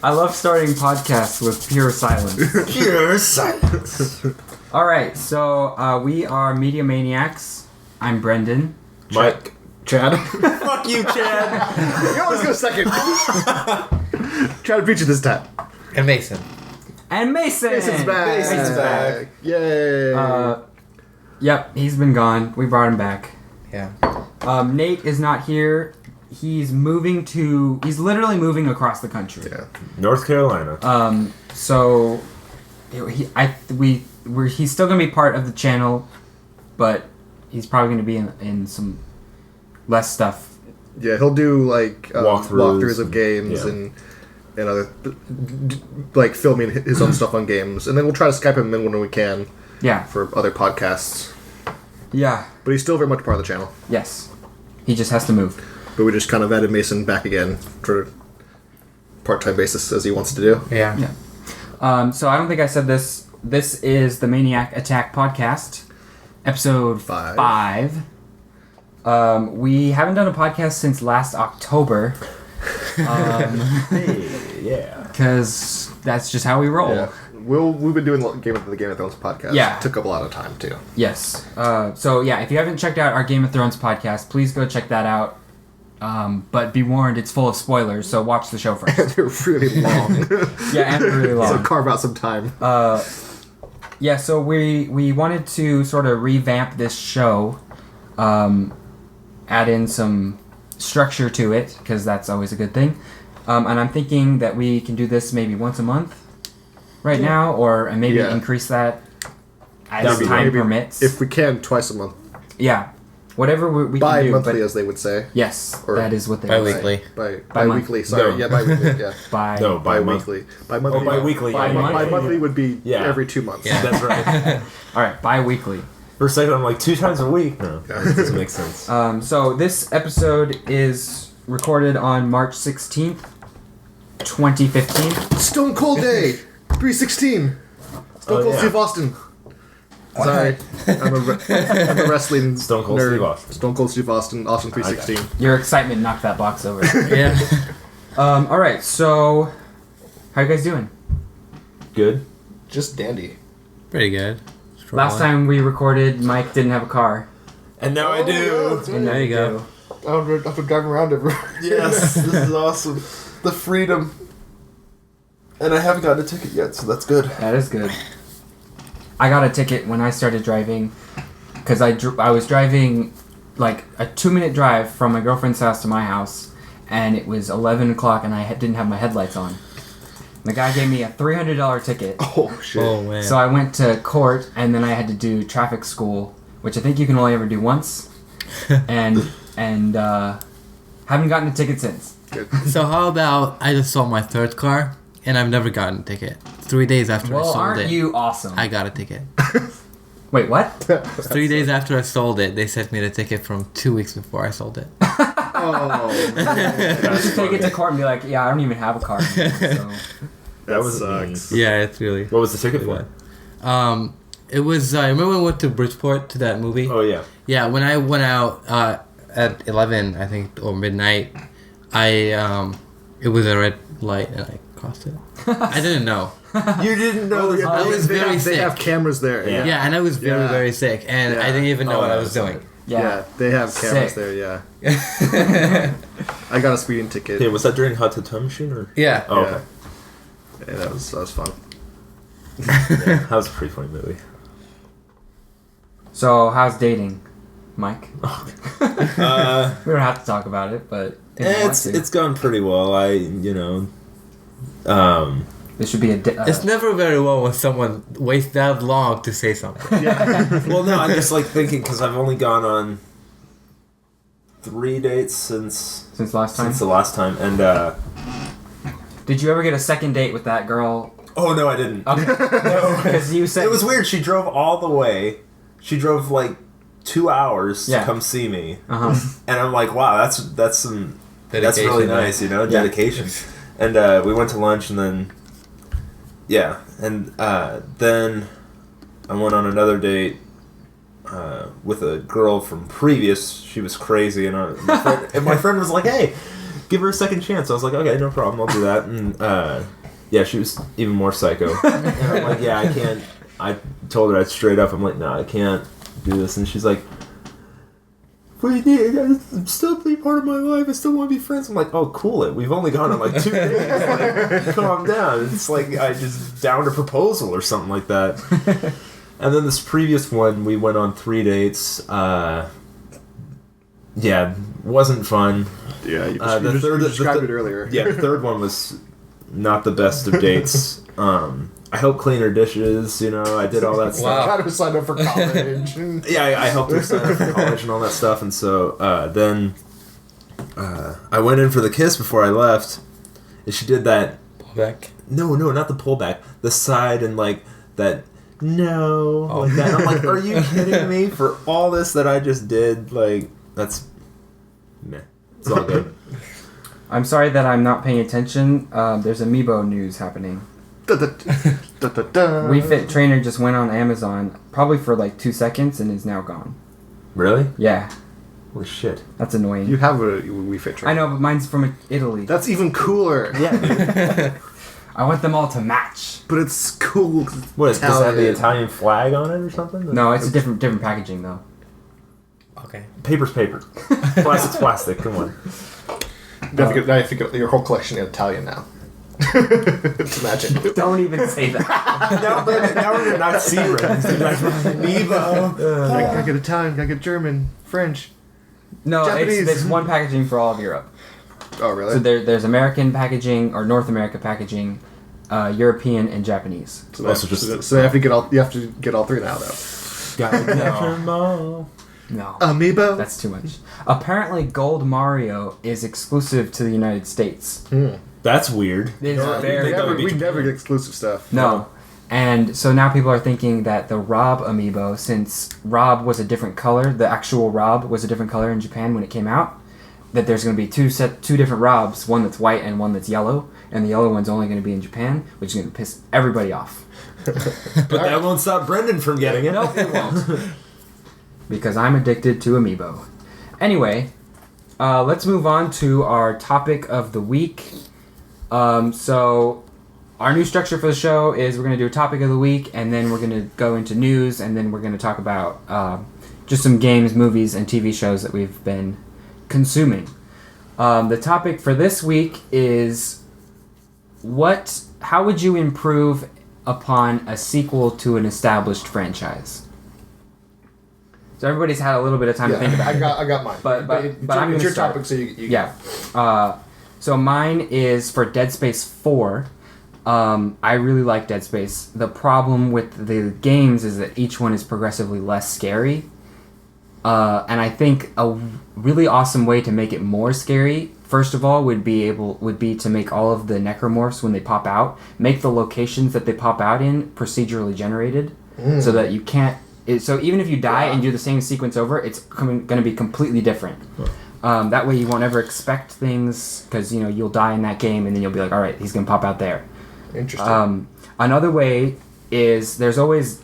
I love starting podcasts with pure silence. Pure silence. All right, so we are Media Maniacs. I'm Brendan. Mike. Chad. Fuck you, Chad. You always go second. Chad beat you this time. And Mason. And Mason. Mason's back. Mason's back. Yay. Yep, he's been gone. We brought him back. Yeah. Nate is not here. He's literally moving across the country. Yeah. North Carolina. So he's still gonna be part of the channel, but he's probably gonna be in some less stuff. Yeah, he'll do like walkthroughs of games yeah. and other like filming his own stuff on games, and then we'll try to Skype him in when we can. Yeah. For other podcasts. Yeah. But he's still very much part of the channel. Yes. He just has to move. But we just kind of added Mason back again for part-time basis as he wants to do. Yeah. Yeah. So I don't think I said this. This is the Maniac Attack podcast, episode 5. We haven't done a podcast since last October. Yeah. Because that's just how we roll. Yeah. We've been doing the Game of Thrones podcast. Yeah. It took up a lot of time, too. Yes. So yeah, if you haven't checked out our Game of Thrones podcast, please go check that out. But be warned, it's full of spoilers, so watch the show first. They're really long. Yeah, and really long. So carve out some time. Yeah, so we wanted to sort of revamp this show, add in some structure to it, because that's always a good thing. And I'm thinking that we can do this maybe once a month right now, or maybe increase that as time permits. If we can, twice a month. Yeah. Whatever we can do. Bi-monthly, as they would say. Yes, Or that is what they bi-weekly. Bi-weekly, sorry. No. Yeah, bi-weekly, yeah. No, Bi-weekly. Bi-monthly. Oh, bi-weekly. Bi-monthly would be every 2 months. Yeah. That's right. All right, bi-weekly. For a second, I'm like, 2 times a week? No, that doesn't make sense. So this episode is recorded on March 16th, 2015. Stone Cold Day! 3/16. Stone Cold yeah. Steve Austin. Sorry. I'm a wrestling Stone Cold nerd. Steve Austin. Stone Cold Steve Austin. Austin 3/16. Your excitement knocked that box over. Yeah. All right, so how you guys doing? Good. Just dandy. Pretty good. Last time we recorded, Mike didn't have a car. And now I do. And There you go. I have to drive around everywhere. Yes, this is awesome. The freedom. And I haven't gotten a ticket yet, so that's good. That is good. I got a ticket when I started driving because I was driving like a 2-minute drive from my girlfriend's house to my house, and it was 11 o'clock and I didn't have my headlights on. The guy gave me a $300 ticket. Oh, shit. Oh, man. So I went to court, and then I had to do traffic school, which I think you can only ever do once, and haven't gotten a ticket since. So how about I just sold my third car, and I've never gotten a ticket. 3 days after I Well, sold aren't it, you awesome? I got a ticket. Wait, what? 3 days after I sold it, they sent me the ticket from 2 weeks before I sold it. Oh. You should take it to court and be like, yeah, I don't even have a car anymore, so. That was sucks. Yeah, it's really... What was the ticket for? It was... remember when we went to Bridgeport to that movie? Oh, yeah. Yeah, when I went out at 11, I think, or midnight, it was a red light and I crossed it. I didn't know. You didn't know this. I was very sick. They have cameras there. Yeah. Yeah, and I was very, very sick, and I didn't even know what I was doing. Yeah, they have cameras Sick. there, yeah. I got a speeding ticket. Okay, was that during Hot Tub Time Machine? Or? Yeah. Oh, okay. Yeah, that was fun. Yeah, that was a pretty funny movie. So, how's dating, Mike? We Uh, don't have to talk about it, but if you want to. it's gone pretty well. This should be a... It's never very well when someone waits that long to say something. well, no, I'm just like thinking because I've only gone on 3 dates since last time? Since the last time, and Did you ever get a second date with that girl? oh no, I didn't. Okay. No, because you said... It was weird. She drove all the way. She drove like 2 hours Yeah. to come see me, Uh-huh. and I'm like, wow, that's really nice, you know, Yeah. dedication. And we went to lunch, and then then I went on another date with a girl from previous. She was crazy, and my friend was like, "Hey, give her a second chance. I was like, okay, no problem, I'll do that. And yeah, she was even more psycho. And I'm like, yeah, I can't. I told her straight up, I'm like, no, I can't do this. And she's like, what do you need? I'm still be part of my life. I still want to be friends. I'm like, oh, cool it. We've only gone on like 2 days. Like, calm down. It's like I just downed a proposal or something like that. And then this previous one, we went on 3 dates. Yeah, wasn't fun. Yeah, you described it earlier. Yeah, the third one was not the best of dates. I helped clean her dishes, I did all that stuff. Wow. Got her signed up for college. Yeah, I helped her sign up for college and all that stuff. And so then I went in for the kiss before I left. And she did that. Pullback? No, not the pullback. The side and like that. No. Oh. Like that. I'm like, are you kidding me? For all this that I just did, like, that's. Meh. It's all good. I'm sorry that I'm not paying attention. There's Amiibo news happening. Wii Fit Trainer just went on Amazon, probably for like 2 seconds, and is now gone. Really? Yeah, Holy shit. that's annoying. You have a Wii Fit trainer. I know, but mine's from Italy. That's even cooler. Yeah. I want them all to match. But it's cool. What, does it have the Italian. Italian flag on it or something? No, it's a different packaging though. Okay. Paper's paper. Plastic's plastic. Come on. Now you have to get your whole collection in Italian now. It's magic. Don't even say that. now we're not secret. Amiibo. Gotta get Italian, gotta get German, French. No, Japanese. there's one packaging for all of Europe. Oh, really? So there's American packaging or North America packaging, European and Japanese. So you have to get all 3 now, though. Gotta get them all. No, Amiibo? that's too much. Apparently, Gold Mario is exclusive to the United States. That's weird. It is very We never get exclusive stuff. No. And so now people are thinking that the Rob amiibo, since Rob was a different color, the actual Rob was a different color in Japan when it came out, that there's going to be two different Robs, one that's white and one that's yellow, and the yellow one's only going to be in Japan, which is going to piss everybody off. But that won't stop Brendan from getting it. No, it won't. Because I'm addicted to amiibo. Anyway, let's move on to our topic of the week. So our new structure for the show is we're going to do a topic of the week, and then we're going to go into news, and then we're going to talk about just some games, movies, and TV shows that we've been consuming. The topic for this week is how would you improve upon a sequel to an established franchise? So everybody's had a little bit of time to think about it. I got mine. But I'm it's gonna your start. topic, so you Yeah. So mine is for Dead Space 4. I really like Dead Space. The problem with the games is that each one is progressively less scary. And I think a really awesome way to make it more scary, first of all, would be to make all of the necromorphs, when they pop out, make the locations that they pop out in procedurally generated, so that you can't. So even if you die and do the same sequence over, it's going to be completely different. That way you won't ever expect things, because you'll die in that game and then you'll be like, all right, he's going to pop out there. Interesting. Another way is there's always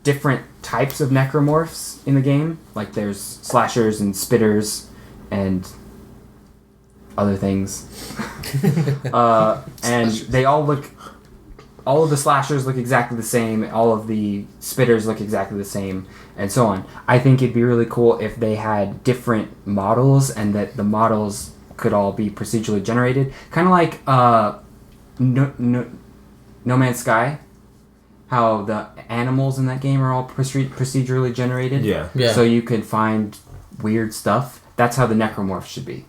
different types of necromorphs in the game. Like there's slashers and spitters and other things. And they all of the slashers look exactly the same, all of the spitters look exactly the same, and so on. I think it'd be really cool if they had different models and that the models could all be procedurally generated. Kind of like No Man's Sky, how the animals in that game are all procedurally generated. Yeah. So you could find weird stuff. That's how the necromorphs should be.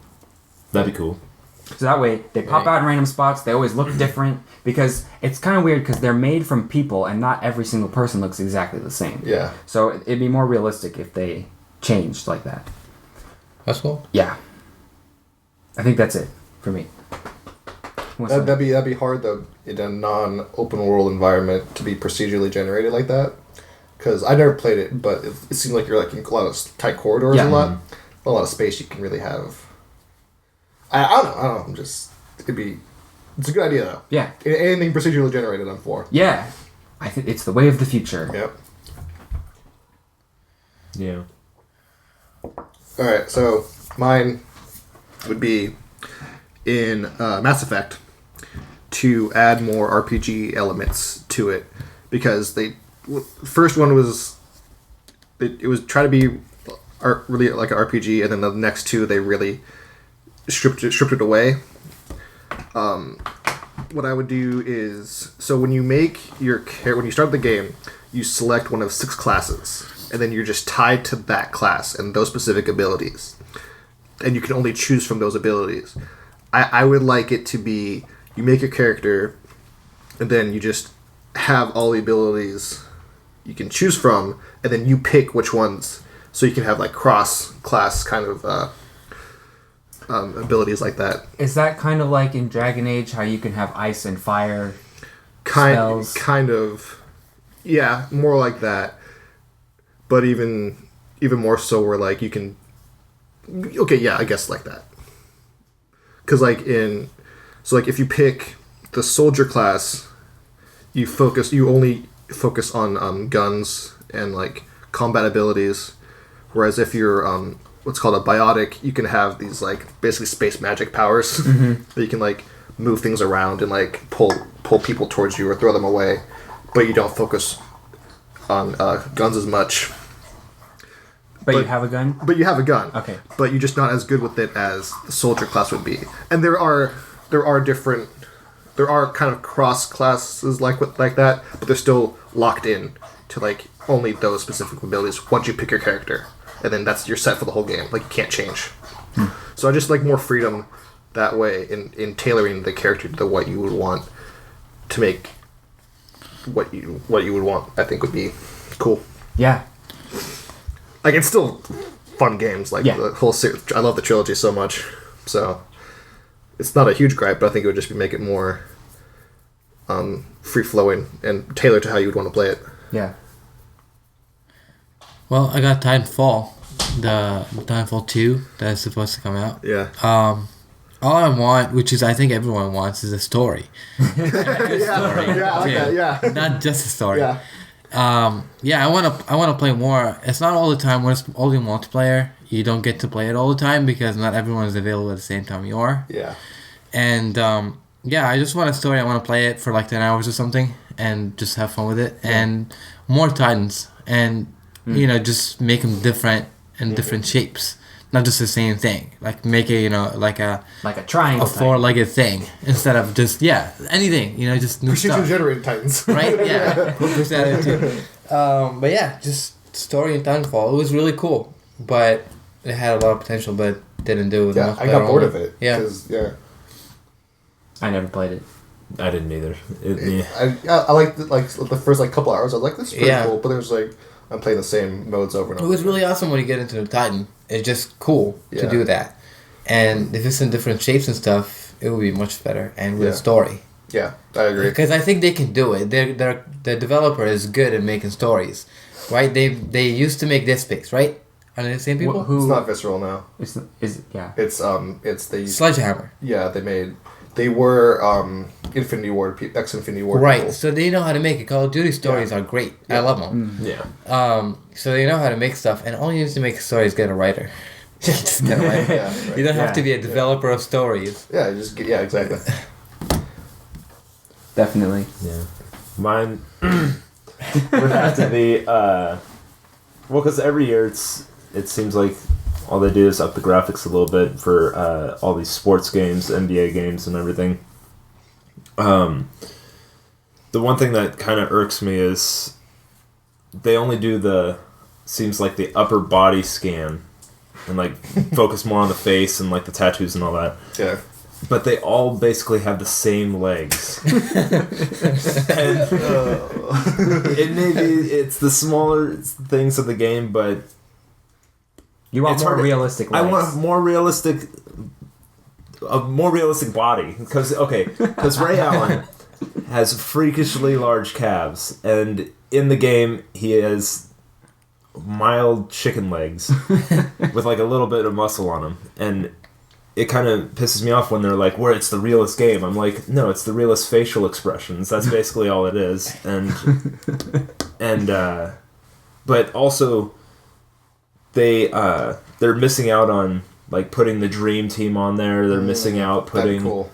That'd be cool. So that way, they pop out in random spots, they always look different, because it's kind of weird because they're made from people and not every single person looks exactly the same. Yeah. So it'd be more realistic if they changed like that. That's cool. Yeah. I think that's it for me. That'd be hard though in a non-open world environment to be procedurally generated like that. Because I never played it, but it seemed like you're like in a lot of tight corridors, a lot of space you can really have. I don't know. It's a good idea though. Yeah. Anything procedurally generated, I'm for. Yeah. I think it's the way of the future. Yep. Yeah. All right, so mine would be in Mass Effect to add more RPG elements to it, because first one was it was try to be really like an RPG, and then the next two they really stripped it away. What I would do is, so when you when you start the game, you select one of 6 classes, and then you're just tied to that class and those specific abilities, and you can only choose from those abilities. I would like it to be, you make your character, and then you just have all the abilities you can choose from, and then you pick which ones, so you can have like cross-class kind of abilities like that. Is that kind of like in Dragon Age, how you can have ice and fire spells? Kind of, yeah, more like that. But even more so, where like you can, okay, yeah, I guess like that. Because like if you pick the soldier class, you only focus on guns and like combat abilities, whereas if you're what's called a biotic, you can have these like basically space magic powers that you can like move things around and like pull people towards you or throw them away, but you don't focus on guns as much. But you have a gun? But you have a gun. Okay. But you're just not as good with it as the soldier class would be. And there are kind of cross classes like that, but they're still locked in to like only those specific abilities once you pick your character. And then you're set for the whole game. Like, you can't change. So I just like more freedom that way in tailoring the character to what you would want to make what you would want. I think would be cool. Yeah. Like, it's still fun games. Like, the whole series. I love the trilogy so much. So it's not a huge gripe, but I think it would just make it more free flowing and tailored to how you would want to play it. Yeah. Well, I got Titanfall, the Titanfall 2 that's supposed to come out. Yeah. All I want, which is I think everyone wants, is a story. Yeah. Not just a story. Yeah. I want to play more. It's not all the time. When it's only multiplayer, you don't get to play it all the time because not everyone is available at the same time you are. Yeah. And I just want a story. I want to play it for like 10 hours or something and just have fun with it. Yeah. And more Titans and just make them different and different shapes. Not just the same thing. Like make it, like a triangle, a 4-legged thing instead of just anything. Just new stuff. Procedurally generated Titans, right? Yeah, we'll push that in too. But yeah, just story in Titanfall. It was really cool, but it had a lot of potential, but didn't do it. Yeah, I got bored of it. Yeah. I never played it. I didn't either. I liked the first couple hours. I was like, this is pretty cool, but there's I'm playing the same modes over and over. It was really awesome when you get into the Titan. It's just cool to do that. And if it's in different shapes and stuff, it would be much better. And with a story. Yeah, I agree. Because I think they can do it. The developer is good at making stories. Right? They used to make Dead Space, right? Are they the same people? It's not Visceral now. It's the Sledgehammer. Yeah, they were Infinity Ward ex-Infinity Ward right, people. so they know how to make it. Call of Duty stories are great. Yeah. I love them. Yeah. So they know how to make stuff, and all you need to make a story is get a writer. Just get a writer. Right. You don't have to be a developer of stories. Yeah, exactly. Definitely. Yeah. Mine would have to be because every year it seems like all they do is up the graphics a little bit for all these sports games, NBA games, and everything. The one thing that kind of irks me is they only do the upper body scan and focus more on the face and the tattoos and all that. Yeah. But they all basically have the same legs. And it's the smaller things of the game, but you want more realistic legs. I want a more realistic body. Because Ray Allen has freakishly large calves, and in the game he has mild chicken legs with a little bit of muscle on them, and it kind of pisses me off when they're like, "Where it's the realest game." I'm like, no, it's the realest facial expressions. That's basically all it is, but also they're missing out on like putting the dream team on there. They're missing out putting cool.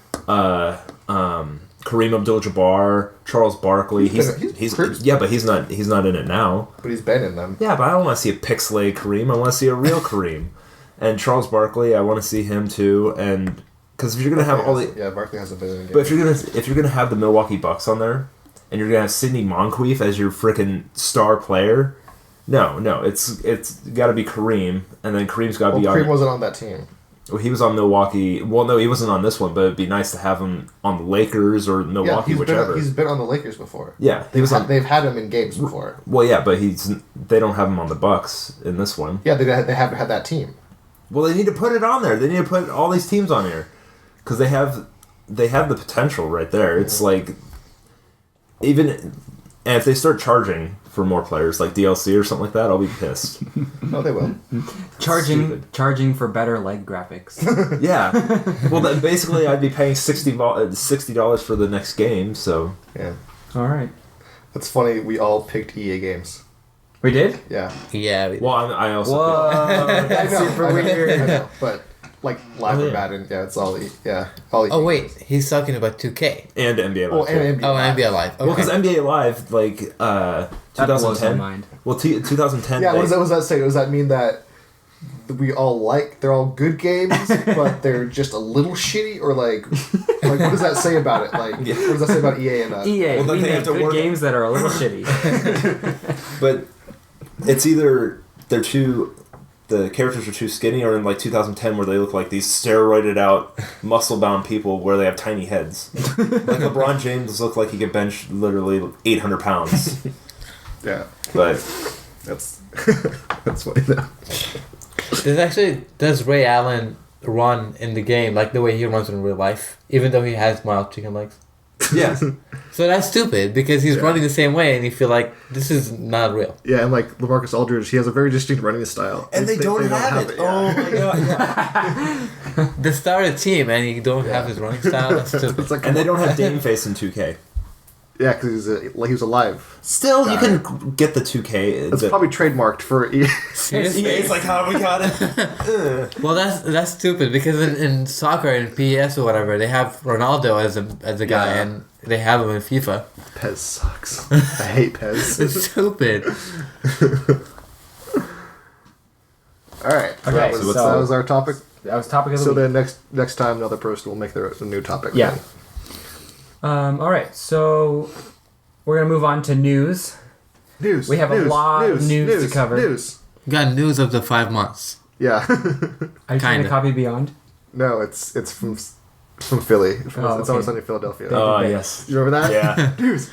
Kareem Abdul-Jabbar, Charles Barkley. He's but he's not in it now. But he's been in them. Yeah, but I don't want to see a pixelated Kareem. I want to see a real Kareem. And Charles Barkley, I want to see him too. And because if you're gonna have all the Barkley hasn't been in the game. but if you're gonna have the Milwaukee Bucks on there, and you're gonna have Sidney Moncrief as your freaking star player, no, it's got to be Kareem, and then Kareem's got to be on. Kareem wasn't on that team. Well, he was on Milwaukee. Well, no, he wasn't on this one, but it'd be nice to have him on the Lakers or Milwaukee, whichever. He's been on the Lakers before. Yeah, They've had him in games before. Well, yeah, but they don't have him on the Bucks in this one. Yeah, they haven't had that team. Well, they need to put it on there. They need to put all these teams on here because they have the potential right there. It's like and if they start charging for more players like DLC or something like that, I'll be pissed. No, they will. Charging for better leg graphics. Yeah. Well, then basically, I'd be paying $60 for the next game. So yeah. All right. That's funny. We all picked EA games. We did? Yeah. Yeah. Well, I also. Whoa, that's super weird. I know, but like Live or Madden, it's all all. Oh wait, he's talking about 2K. And NBA Live. Well, and NBA NBA Live. Okay. Well, because NBA Live, like, That blows my 2010. mind. Well, 2010. Yeah, what does that say? Does that mean that we all they're all good games, but they're just a little shitty, or like what does that say about it? Like, what does that say about EA and that? EA, Well, we they make have to good work- games that are a little shitty. But it's either the characters are too skinny, or in like 2010 where they look like these steroided out, muscle bound people where they have tiny heads. Like LeBron James looked like he could bench literally 800 pounds. Yeah, But that's funny though. Does Ray Allen run in the game like the way he runs in real life, even though he has mild chicken legs? yeah. So that's stupid because he's running the same way, and you feel like this is not real. Yeah, and like LaMarcus Aldridge, he has a very distinct running style, And they don't have it. yeah. Oh my god. Yeah. The star of the team, and you don't have his running style. That's stupid. It's like, And they don't have Dame Face in 2K. Yeah, because he was alive. Still, you can get the 2K. That's probably trademarked for EA. EA's like, how we got it? Well, that's stupid because in soccer and PS or whatever, they have Ronaldo as a guy, Yeah. and they have him in FIFA. Pez sucks. I hate Pez. It's stupid. All right. So Okay, that was our topic. That was topic of the So week. then next time another person will make a new topic. Yeah. then. All right, so we're gonna move on to news. News. We have a lot of news to cover. News. Got news of the 5 months. Yeah. Are you trying to Kinda. copy Beyond? No, it's from Philly. It's okay. always sunny in Philadelphia. Oh, yes. You remember that? Yeah. News.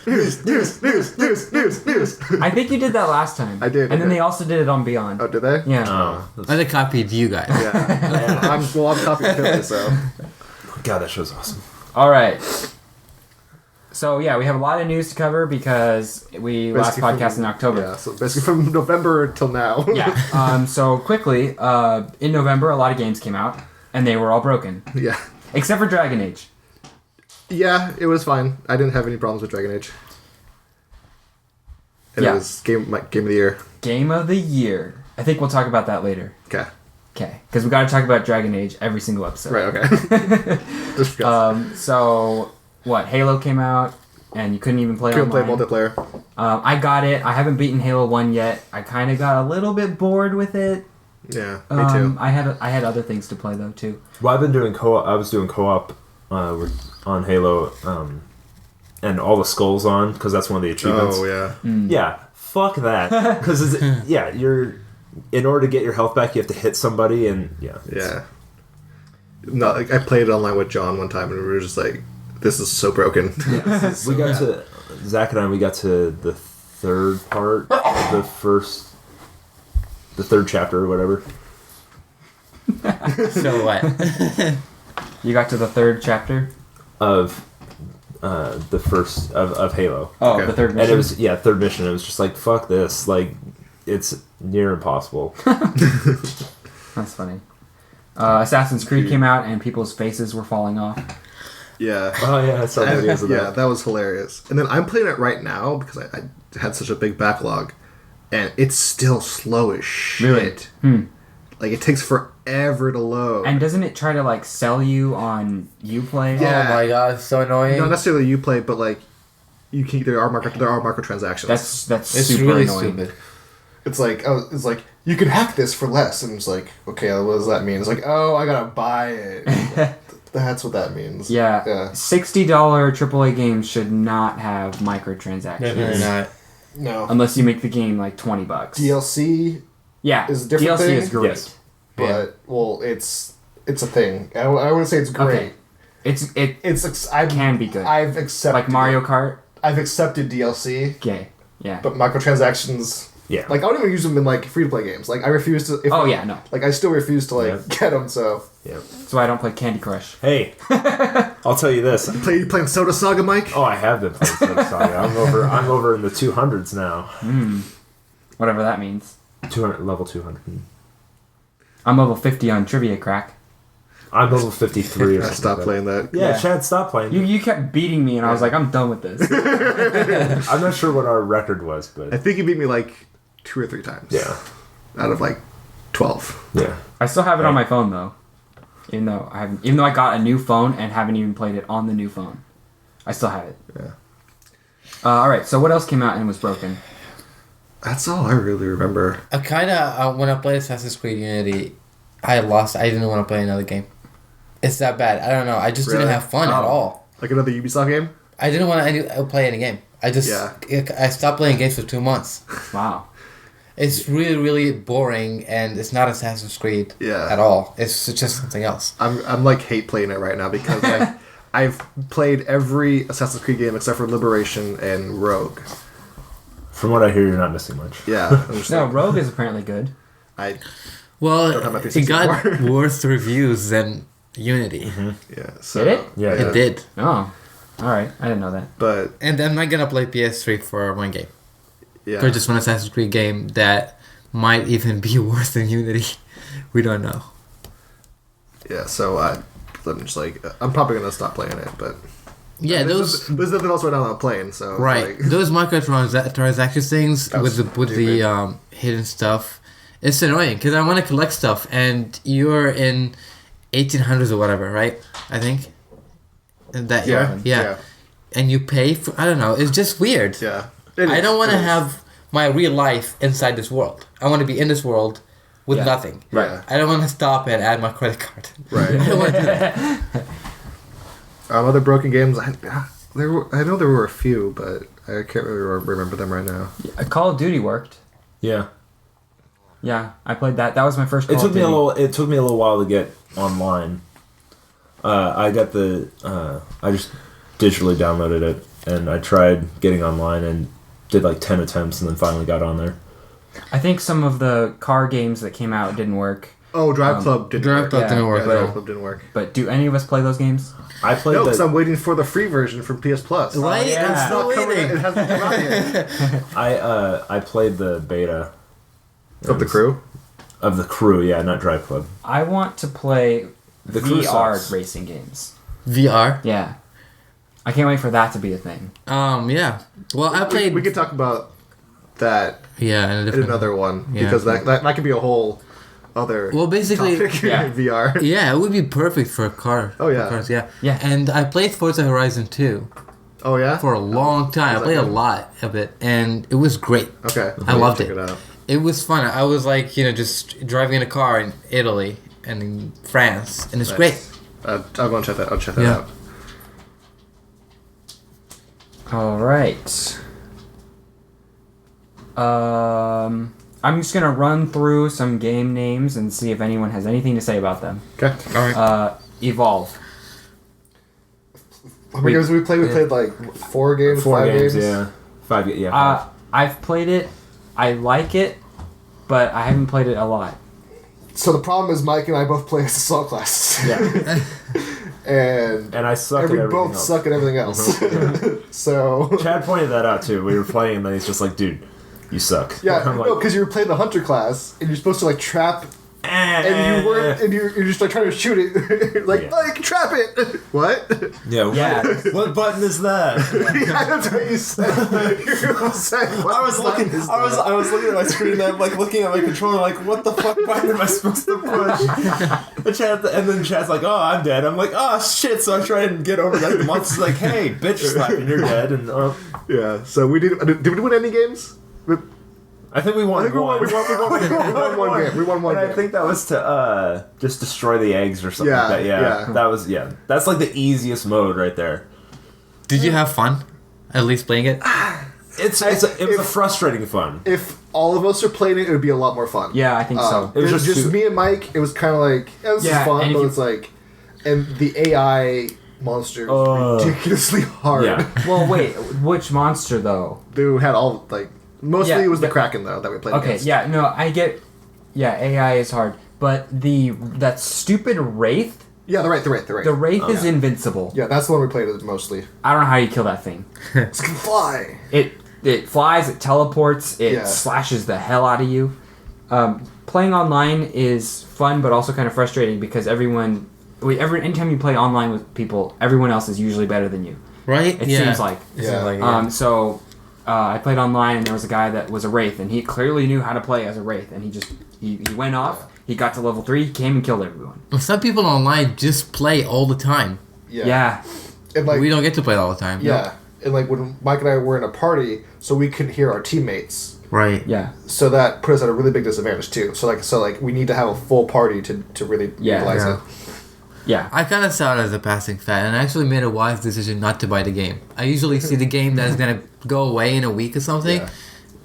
I think you did that last time. I did, And then okay. they also did it on Beyond. Oh, did they? Yeah. Oh, I copied you guys. Yeah. I'm copying Philly, so. God, that show's awesome. All right. So yeah, we have a lot of news to cover because we last Basically podcast from- in October. Yeah, so basically from November till now. Yeah. So quickly, in November, a lot of games came out, and they were all broken, Yeah. except for Dragon Age. Yeah, it was fine. I didn't have any problems with Dragon Age. And Yeah. it was game of the year. Game of the year. I think we'll talk about that later. Okay. Okay. Because we got to talk about Dragon Age every single episode. Right, okay. Just because. So what? Halo came out, and you couldn't even play Couldn't play online. multiplayer. I got it. I haven't beaten Halo 1 yet. I kind of got a little bit bored with it. Yeah, me too. I had other things to play though too. Well, I've been doing co-op. I was doing co-op on Halo, and all the skulls on because that's one of the achievements. Oh, yeah. Yeah, fuck that. Because you're in order to get your health back, you have to hit somebody, and Yeah. No, like, I played it online with John one time, and we were just like, "This is so broken." we got to Zach and I. We got to the third part of the third chapter or whatever. So what? You got to the third chapter. Of the first of Halo. Oh, Okay. the third And mission. it was third mission. It was just like fuck this. Like it's near impossible. That's funny. Assassin's Creed came out and people's faces were falling off. Yeah. Oh yeah, I saw videos of Yeah, that. that was hilarious. And then I'm playing it right now because I had such a big backlog, and it's still slow as shit. Really? Like it takes forever to load. And doesn't it try to like sell you on Uplay? Yeah. Oh my god, it's so annoying. Not necessarily Uplay, but like you can there are microtransactions. That's It's super really annoying. stupid. It's like you can hack this for less, and it's like, okay, what does that mean? It's like, oh, I gotta buy it. That's what that means. Yeah. Yeah. $60 AAA games should not have microtransactions. Definitely not. No. Unless you make the game like $20. DLC Yeah. is a different DLC thing. is great. Yes. but well, it's a thing. I wouldn't say it's great. Okay. I can be good. I've accepted Like Mario Kart. I've accepted DLC, Gay. Yeah. but microtransactions. Yeah. Like I don't even use them in like free to play games. Like I refuse to. Oh, yeah, no. Like I still refuse to like get them. So Yeah. That's why I don't play Candy Crush. Hey, I'll tell you this. playing Soda Saga, Mike. Oh, I have been playing Soda Saga. I'm over in the 200s now. Whatever that means. 200 level 200. I'm level 50 on Trivia Crack. I'm level 53 or I something. stopped like playing that. that. Yeah, Yeah. Chad, stop playing. You kept beating me, and I was like, I'm done with this. I'm not sure what our record was, I but think you beat me like 2 or 3 times. yeah, Out of like 12. yeah. I still have it on my phone though, even though I got a new phone and haven't even played it on the new phone. I still have it. Yeah. All right. So what else came out and was broken? That's all I really remember. I kind of when I played Assassin's Creed Unity, I lost. I didn't want to play another game. It's that bad. I don't know. I just didn't Really? have fun at all. Like another Ubisoft game? I didn't want to play any game. I stopped playing games for 2 months. Wow. It's really, really boring, and it's not Assassin's Creed at all. It's just something else. I'm like hate playing it right now because like I've played every Assassin's Creed game except for Liberation and Rogue. From what I hear, you're not missing much. Yeah. I'm just No, like, Rogue is apparently good. I Well, Don't have my it 360 got anymore. worse reviews than Unity. yeah. So, Did it? Yeah, It did. Oh, all right. I didn't know that. But And I'm not gonna play PS3 for one game. yeah. For just one Assassin's Creed game that might even be worse than Unity. We don't know. Yeah. So I'm just like I'm probably gonna stop playing it, but Yeah, there's nothing else right now I'm playing. So right. like, Those microtransaction things That's with the hidden stuff. It's annoying because I want to collect stuff, and you're in 1800s or whatever, right? I think. In that era, yeah. And you pay for. I don't know. It's just weird. Yeah. I don't want to have my real life inside this world. I want to be in this world with nothing. Right. I don't want to stop and add my credit card. Right. I don't want to do that. Other broken games. I know there were a few, but I can't really remember them right now. Call of Duty worked. Yeah. Yeah, I played that. That was my first Call It took of me a Duty. little. It took me a little while to get online. I got the. I just digitally downloaded it, and I tried getting online and did like 10 attempts, and then finally got on there. I think some of the car games that came out didn't work. Oh, Drive Club didn't Drive work. Club didn't work Yeah, at Drive all. Club didn't work. But do any of us play those games? I played No, because the. I'm waiting for the free version from PS Plus. Right? yeah. I'm It's still not coming. It waiting. hasn't come out yet. I played the beta Of the crew. of the crew. Yeah, not Drive Club. I want to play The crew VR sucks. racing games. VR. Yeah. I can't wait for that to be a thing. Yeah. Well, I played. We could talk about that Yeah, in a in different. another one Yeah. because that could be a whole other. Well, basically, topic yeah. in VR. yeah, it would be perfect for a car. Oh, yeah. For cars, yeah. Yeah. And I played Forza Horizon 2 Oh yeah. for a long time. I that played a good? lot of it, and it was great. Okay. I loved Check it. it out. It was fun. I was like, just driving in a car in Italy and in France, and it's great. I'll go and check that. I'll check that Yeah. out. All right. I'm just gonna run through some game names and see if anyone has anything to say about them. Okay. All right. Evolve. How many games did we play? We played like 4 games, 4 5 games. games. Yeah. 5. Yeah. 5. I've played it. I like it, but I haven't played it a lot. So the problem is Mike and I both play as assault classes. Yeah. and And I suck we at everything both else. suck at everything else. So Chad pointed that out too. We were playing, and then he's just like, "Dude, you suck." yeah, I'm no, like, because you were playing the hunter class, and you're supposed to like trap and you weren't, and you're just like trying to shoot it, like trap it. What? Yeah. What button is that? Yeah, that's what you said. You said I was looking at my screen and I'm like looking at my controller like, what the fuck button am I supposed to push? And then Chad's like, oh, I'm dead. I'm like, oh shit. So I try and get over that. The monster's like, hey, bitch slap, and you're dead. And yeah. So we did we win any games? I think we won one. We won one game. We won one game. I think that was to just destroy the eggs or something like that. Yeah. That was That's like the easiest mode right there. Did you have fun? At least playing it? It was a frustrating fun. If all of us are playing it, it would be a lot more fun. Yeah, I think so. It was just me and Mike. It was kind of like, this is fun, but it's like, and the AI monster is ridiculously hard. Yeah. Well, wait, which monster though? Who had all like. Mostly it was the Kraken, though, that we played against. Okay, I get... Yeah, AI is hard. But that stupid Wraith... Yeah, the Wraith. The Wraith is invincible. Yeah, that's the one we played mostly. I don't know how you kill that thing. It can fly. It flies, it teleports, it slashes the hell out of you. Playing online is fun, but also kind of frustrating because anytime you play online with people, everyone else is usually better than you. Right? It seems like. Yeah. I played online and there was a guy that was a Wraith and he clearly knew how to play as a Wraith and he went off, he got to level 3, he came and killed everyone. Well, some people online just play all the time. Yeah. And like, we don't get to play all the time. Yeah. Nope. And like when Mike and I were in a party, so we couldn't hear our teammates. Right. Yeah. So that put us at a really big disadvantage too. So we need to have a full party to really utilize it. Yeah. I kind of saw it as a passing fad, and I actually made a wise decision not to buy the game. I usually see the game that is going to go away in a week or something,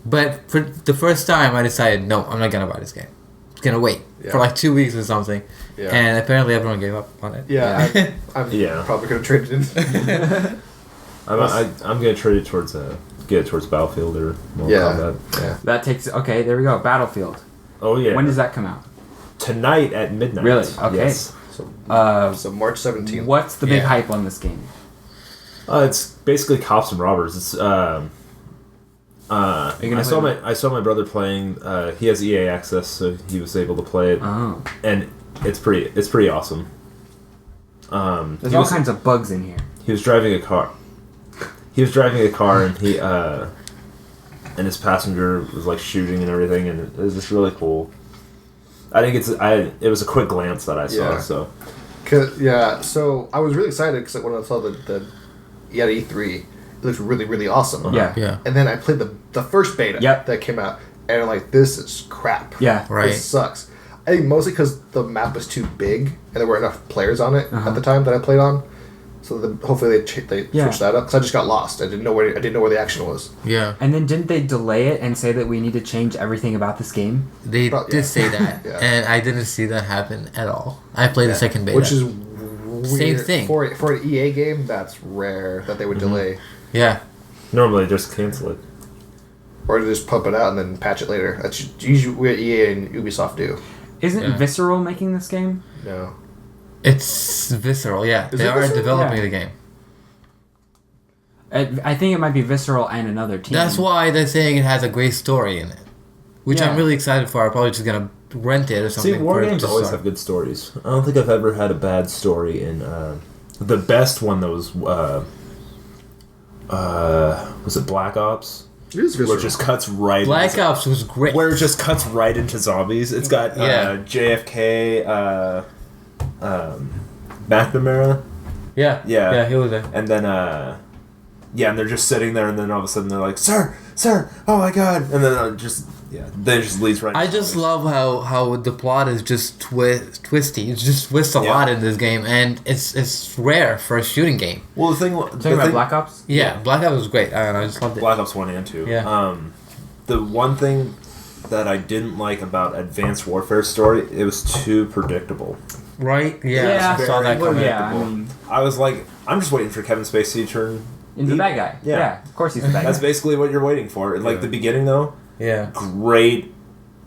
but for the first time I decided, no, I'm not going to buy this game. I'm going to wait for like 2 weeks or something, and apparently everyone gave up on it. Yeah, I'm probably going to trade it in. I'm going to trade it towards get it towards Battlefield or Mortal Kombat. Yeah. That takes... Okay, there we go. Battlefield. Oh, yeah. When does that come out? Tonight at midnight. Really? Okay. Yes. So March 17th. What's the big hype on this game? It's basically cops and robbers. It's I saw my brother playing. He has EA access, so he was able to play it. Oh. And it's pretty awesome. There's all kinds of bugs in here. He was driving a car. And he and his passenger was like shooting and everything, and it was just really cool. It was a quick glance that I saw. So I was really excited because when I saw the E3, it looked really, really awesome. Yeah. And then I played the first beta that came out, and I'm like, this is crap. Yeah. Right. This sucks. I think mostly because the map was too big, and there weren't enough players on it at the time that I played on. So hopefully they switched that up, because I just got lost. I didn't know where the action was. Yeah. And then didn't they delay it and say that we need to change everything about this game? They did say that, and I didn't see that happen at all. I played the second beta. Which is weird. Same thing. For an EA game, that's rare that they would delay. Yeah. normally just cancel it. Or just pump it out and then patch it later. That's usually what EA and Ubisoft do. Isn't Visceral making this game? No. It's Visceral, yeah. They are developing the game. I think it might be Visceral and another team. That's why they're saying it has a great story in it. Which I'm really excited for. I'm probably just going to rent it or something. See, war games always have good stories. I don't think I've ever had a bad story in... the best one that was it Black Ops? It is Visceral. Where it just cuts right... Black Ops was great. Where it just cuts right into zombies. It's got JFK, McNamara. Yeah, he was there. And then, and they're just sitting there, and then all of a sudden they're like, Sir, oh my god. And then they just leads right I into just zombies. love how the plot is just twisty. It's just twists a lot in this game, and it's rare for a shooting game. Well, the Talking about Black Ops? Yeah, Black Ops was great. I don't know, I just loved it. Black Ops 1 and 2. Yeah. The one thing that I didn't like about Advanced Warfare story, it was too predictable. Right? Yeah, I saw that coming. I was like, I'm just waiting for Kevin Spacey to turn into the bad guy. Yeah, of course he's the bad guy. That's basically what you're waiting for. Like the beginning, though. Yeah. Great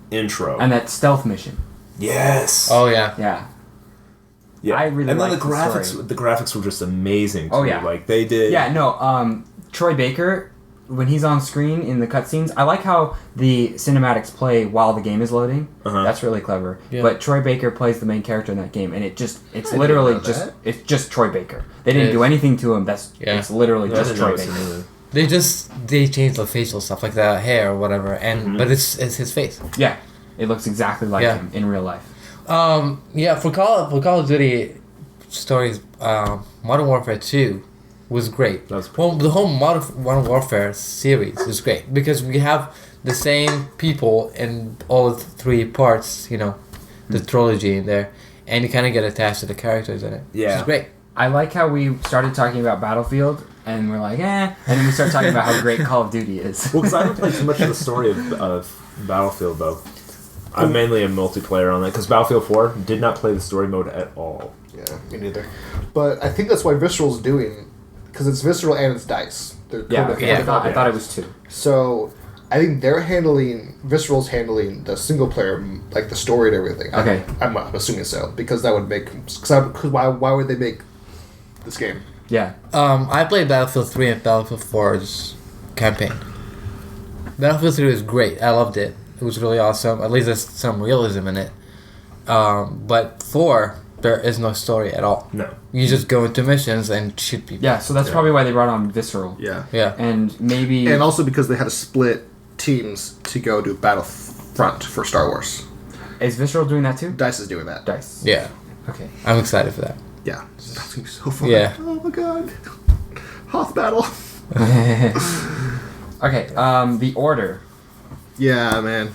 intro. And that stealth mission. Yes. Oh yeah. Yeah. I really and then liked the graphics. The graphics were just amazing. Too. Oh yeah. Like they did. Yeah. No. Troy Baker when he's on screen in the cutscenes, I like how the cinematics play while the game is loading. That's really clever. Yeah. But Troy Baker plays the main character in that game, and it's literally it's just Troy Baker. They didn't do anything to him. It's literally just Troy Baker. They changed the facial stuff, like the hair or whatever, and but it's his face. Yeah, it looks exactly like him in real life. For Call of Duty stories, Modern Warfare 2 was great. The whole Modern Warfare series is great because we have the same people in all 3 parts. You know, the trilogy in there, and you kind of get attached to the characters in it. Yeah, which is great. I like how we started talking about Battlefield, and we're like, and then we start talking about how great Call of Duty is. Well, because I haven't played too much of the story of Battlefield, though. I'm mainly a multiplayer on that, because Battlefield 4 did not play the story mode at all. Yeah, me neither. But I think that's why Visceral's doing, because it's Visceral and it's DICE. I thought it was 2. So I think Visceral's handling the single player, like the story and everything. Okay. I'm assuming so, because that would make... why would they make this game? Yeah. I played Battlefield 3 and Battlefield 4's campaign. Battlefield 3 was great. I loved it. It was really awesome. At least there's some realism in it. But 4, there is no story at all. No. You just go into missions and shoot people. Yeah, so that's probably why they brought on Visceral. Yeah. Yeah. And maybe... And also because they had to split teams to go to Battlefront for Star Wars. Is Visceral doing that too? DICE is doing that. DICE. Yeah. Okay. I'm excited for that. Yeah. That's going to be so fun. Yeah. Oh my god. Hoth battle. Okay, The Order. Yeah, man.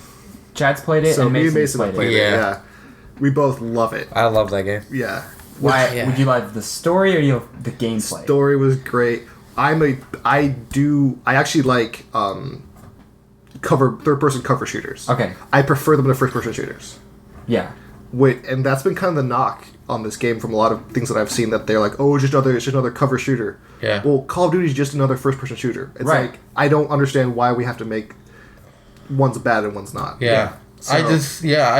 Chad's played it, and Mason played it. Yeah. We both love it. I love that game. Yeah. Why would you like the story or the gameplay? Story was great. I actually like third-person cover shooters. Okay. I prefer them to first-person shooters. Yeah. And that's been kind of the knock on this game from a lot of things that I've seen, that they're like, oh, it's just another cover shooter. Yeah. Well, Call of Duty is just another first-person shooter. It's right. like, I don't understand why we have to make one's bad and one's not. Yeah. So, I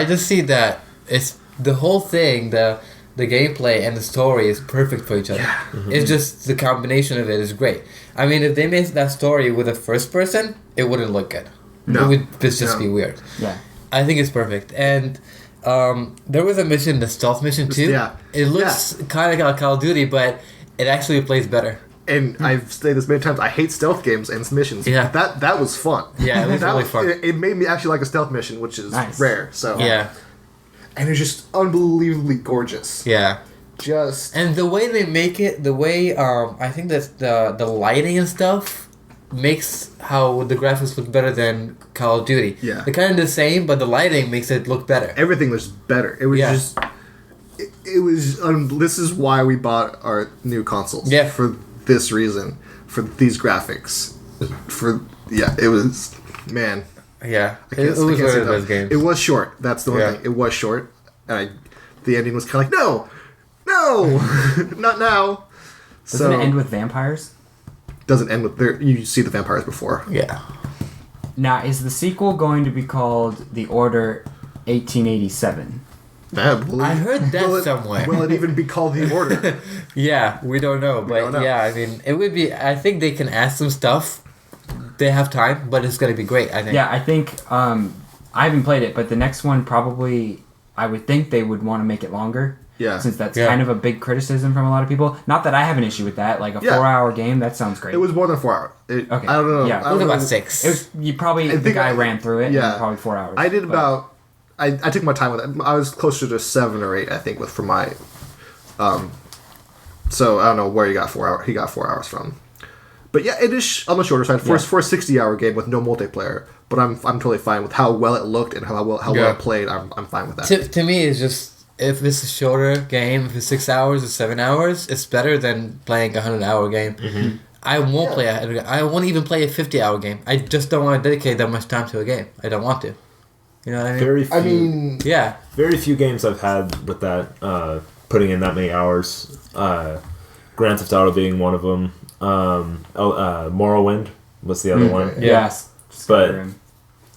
just see that it's the whole thing, the gameplay and the story is perfect for each other. Yeah. Mm-hmm. It's just the combination of it is great. I mean, if they made that story with a first person, it wouldn't look good. No. It would just be weird. Yeah. I think it's perfect. And there was a mission, the stealth mission too. Yeah. It looks kind of like Call of Duty, but it actually plays better. And I've said this many times, I hate stealth games and missions. Yeah. That was fun. Yeah, it was really fun. It made me actually like a stealth mission, which is rare. So yeah. And it's just unbelievably gorgeous. Yeah. And the way they make it, I think that the lighting and stuff makes how the graphics look better than Call of Duty. Yeah. They're kind of the same, but the lighting makes it look better. Everything was better. It was just... It was... this is why we bought our new consoles. Yeah. For this reason. For these graphics. It was... Man. Yeah. It was one of those games. It was short. That's the one thing. It was short. And the ending was kind of like, no! Not now! Doesn't it end with vampires? Doesn't end with... You see the vampires before. Yeah. Now, is the sequel going to be called The Order 1887? I heard that somewhere. Will it even be called The Order? Yeah, we don't know. But yeah, I mean, it would be... I think they can add some stuff. They have time, but it's going to be great, I think. Yeah, I think... I haven't played it, but the next one probably... I would think they would want to make it longer. Yeah. Since that's kind of a big criticism from a lot of people. Not that I have an issue with that. Like a 4-hour game, that sounds great. It was more than 4 hours. Okay. I don't know. Yeah. It was about 6. It was, the guy ran through it. Yeah. And probably 4 hours. I did about... I took my time with it. I was closer to 7 or 8, I think, for my... So, I don't know where he got 4 hours. He got 4 hours from. But yeah, it is on the shorter side. For a 60-hour game with no multiplayer. But I'm totally fine with how well it looked and how well it played. I'm fine with that. To me, it's just... If it's a shorter game, if it's 6 hours or 7 hours, it's better than playing a 100-hour game. Mm-hmm. I won't play I won't even play a 50-hour game. I just don't want to dedicate that much time to a game. I don't want to. You know what I mean? Very few games I've had with that putting in that many hours. Grand Theft Auto being one of them. Morrowind was the other one. Yes. But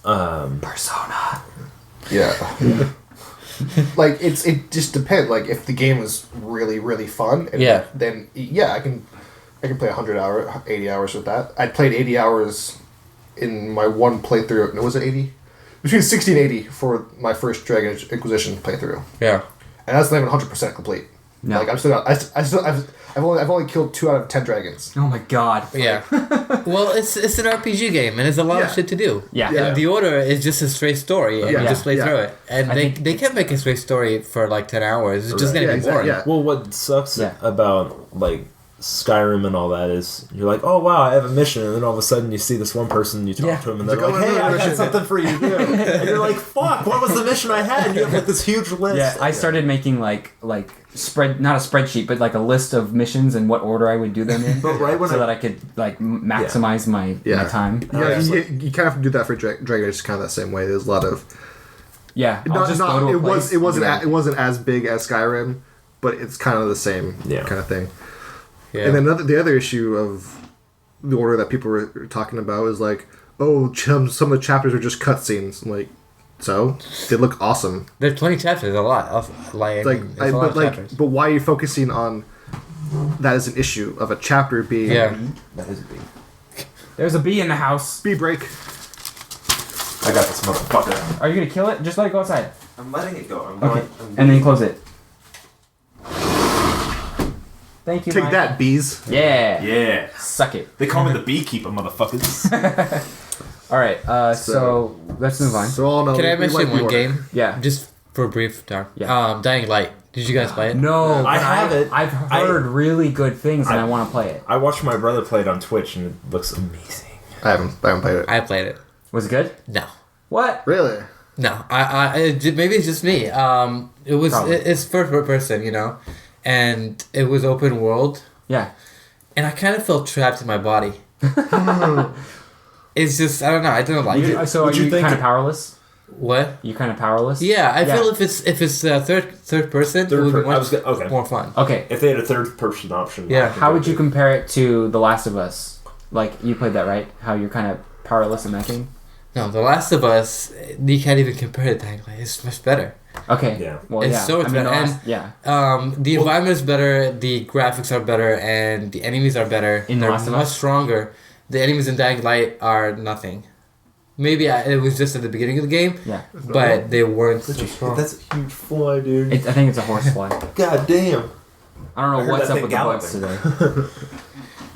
Persona. Yeah. Like it just depends. Like if the game was really really fun, then I can I can play 80 hours with that. I played 80 hours in my one playthrough. Was it 80? Between 60 and 80 for my first Dragon Inquisition playthrough. Yeah. And that's not even 100% complete. No. Like I'm still not, I've only killed 2 out of 10 dragons. Oh my god. Yeah. Well, it's an RPG game, and there's a lot of shit to do. Yeah. And the Order is just a straight story, and you just play through it. And they can't make a straight story for like 10 hours. It's just gonna be boring. Yeah. Well, what sucks about like Skyrim and all that is you're like, oh wow, I have a mission, and then all of a sudden you see this one person, you talk to him, and they're like, hey, I got something for you to do, and you're like, fuck, what was the mission I had? And you have like this huge list. Yeah, I started making like not a spreadsheet, but like a list of missions and what order I would do them in, But right when so that I could like maximize my time. Yeah, you kind of have to do that for Dragon Age, kind of that same way. There's a lot of it wasn't as big as Skyrim, but it's kind of the same kind of thing. Yeah. And then the other issue of the Order that people were talking about is like, oh, some of the chapters are just cutscenes. I'm like, so they look awesome. There's 20 chapters, a lot. But why are you focusing on that as an issue of a chapter being? Yeah, that is a B. There's a bee in the house. Bee break. I got this motherfucker. Are you gonna kill it? Just let it go outside. I'm letting it go. Okay. And then you close it. Thank you. Take Mike. that, bees. Yeah. Yeah. Suck it. They call me the beekeeper, motherfuckers. All right. So let's move on. So all know. Can I mention one game? Yeah. Just for a brief time. Yeah. Dying Light. Did you guys play it? No, I have it. I've heard really good things, and I want to play it. I watched my brother play it on Twitch, and it looks amazing. I haven't played it. I played it. Was it good? No. What? Really? No. Maybe it's just me. It's first person, and it was open world. Yeah. And I kind of felt trapped in my body. It's just, I don't know. I don't like it. So are you kind of powerless? What? You kind of powerless? Yeah, I feel if it's third person, it would be much more fun. Okay. If they had a third person option. Yeah. How would you compare it to The Last of Us? Like, you played that, right? How you're kind of powerless in that game? No, The Last of Us, you can't even compare it to Dying Light. It's much better. Okay. Yeah. Well, it's so much better. The environment is better, the graphics are better, and the enemies are better. They're much stronger. The enemies in Dying Light are nothing. Maybe it was just at the beginning of the game, but they weren't so strong. That's a huge fly, dude. I think it's a horsefly. God damn. I don't know what's up with the bugs today.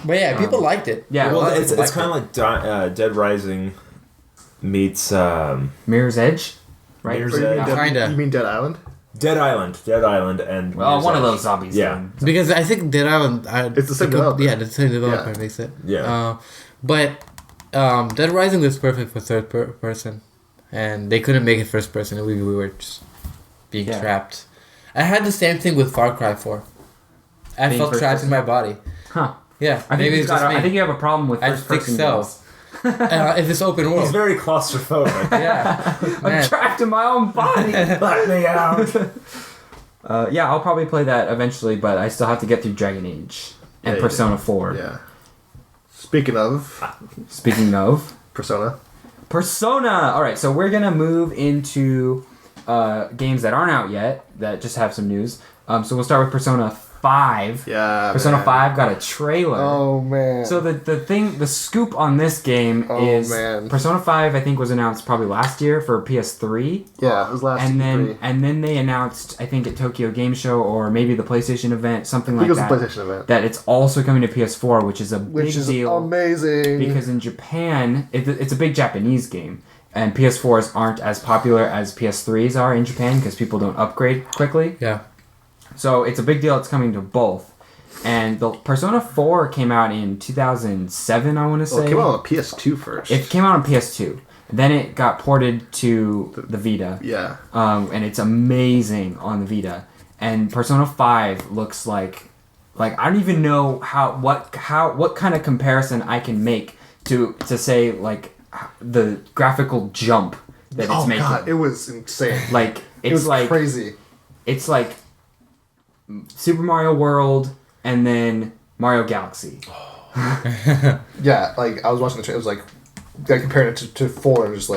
But yeah, people liked it. Yeah, well, it's kind of like Dead Rising meets Mirror's Edge, right? Mirror's Edge. Kinda. You mean Dead Island? Dead Island, and one of those zombies. Yeah, because I think Dead Island. It's the same developer. Yeah, the same developer makes it. Yeah. But Dead Rising was perfect for third person, and they couldn't make it first person. We were just being trapped. I had the same thing with Far Cry 4. I felt trapped in my body. Huh. Yeah, I think I think you have a problem with first person games. If it's open world. He's very claustrophobic. Yeah. I'm trapped in my own body. Let me out. I'll probably play that eventually, but I still have to get through Dragon Age and Persona 4. Yeah. Speaking of Persona. All right, so we're gonna move into games that aren't out yet that just have some news. So we'll start with Persona 5. Yeah. Persona 5 got a trailer. Oh man. So the scoop on this game is Persona 5 I think was announced probably last year for PS3. Yeah, it was last year. And then they announced, I think at Tokyo Game Show or maybe the PlayStation event, something like that. I think it was the PlayStation event. That it's also coming to PS4, which is a big deal. Amazing. Because in Japan, it's a big Japanese game. And PS4s aren't as popular as PS3s are in Japan because people don't upgrade quickly. Yeah. So it's a big deal. It's coming to both. And the Persona 4 came out in 2007, I want to say. It came out on PS2 first. It came out on PS2. Then it got ported to the Vita. Yeah. And it's amazing on the Vita. And Persona 5 looks like I don't even know what kind of comparison I can make to say like the graphical jump that it's making. Oh god, it was insane. It was crazy. It's like Super Mario World and then Mario Galaxy. Yeah, I was watching the trailer. It was like I compared it to 4 and just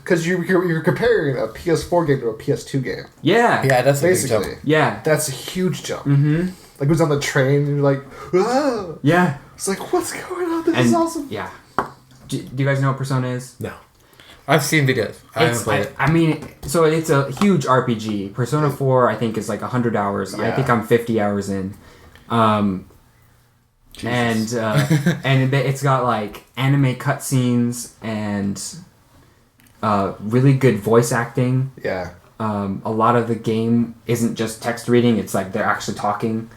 because you're comparing a PS4 game to a PS2 game. Yeah. Yeah, that's basically. Yeah, that's a huge jump. Mm-hmm. Like, it was on the train, and you're like, ah! Yeah. It's like, what's going on? This is awesome. Yeah. Do you guys know what Persona is? No. I've seen videos. I haven't played it. I mean, so it's a huge RPG. Persona 4, I think, is like 100 hours. Yeah. I think I'm 50 hours in. And it's got like anime cutscenes and really good voice acting. Yeah. A lot of the game isn't just text reading; it's like they're actually talking.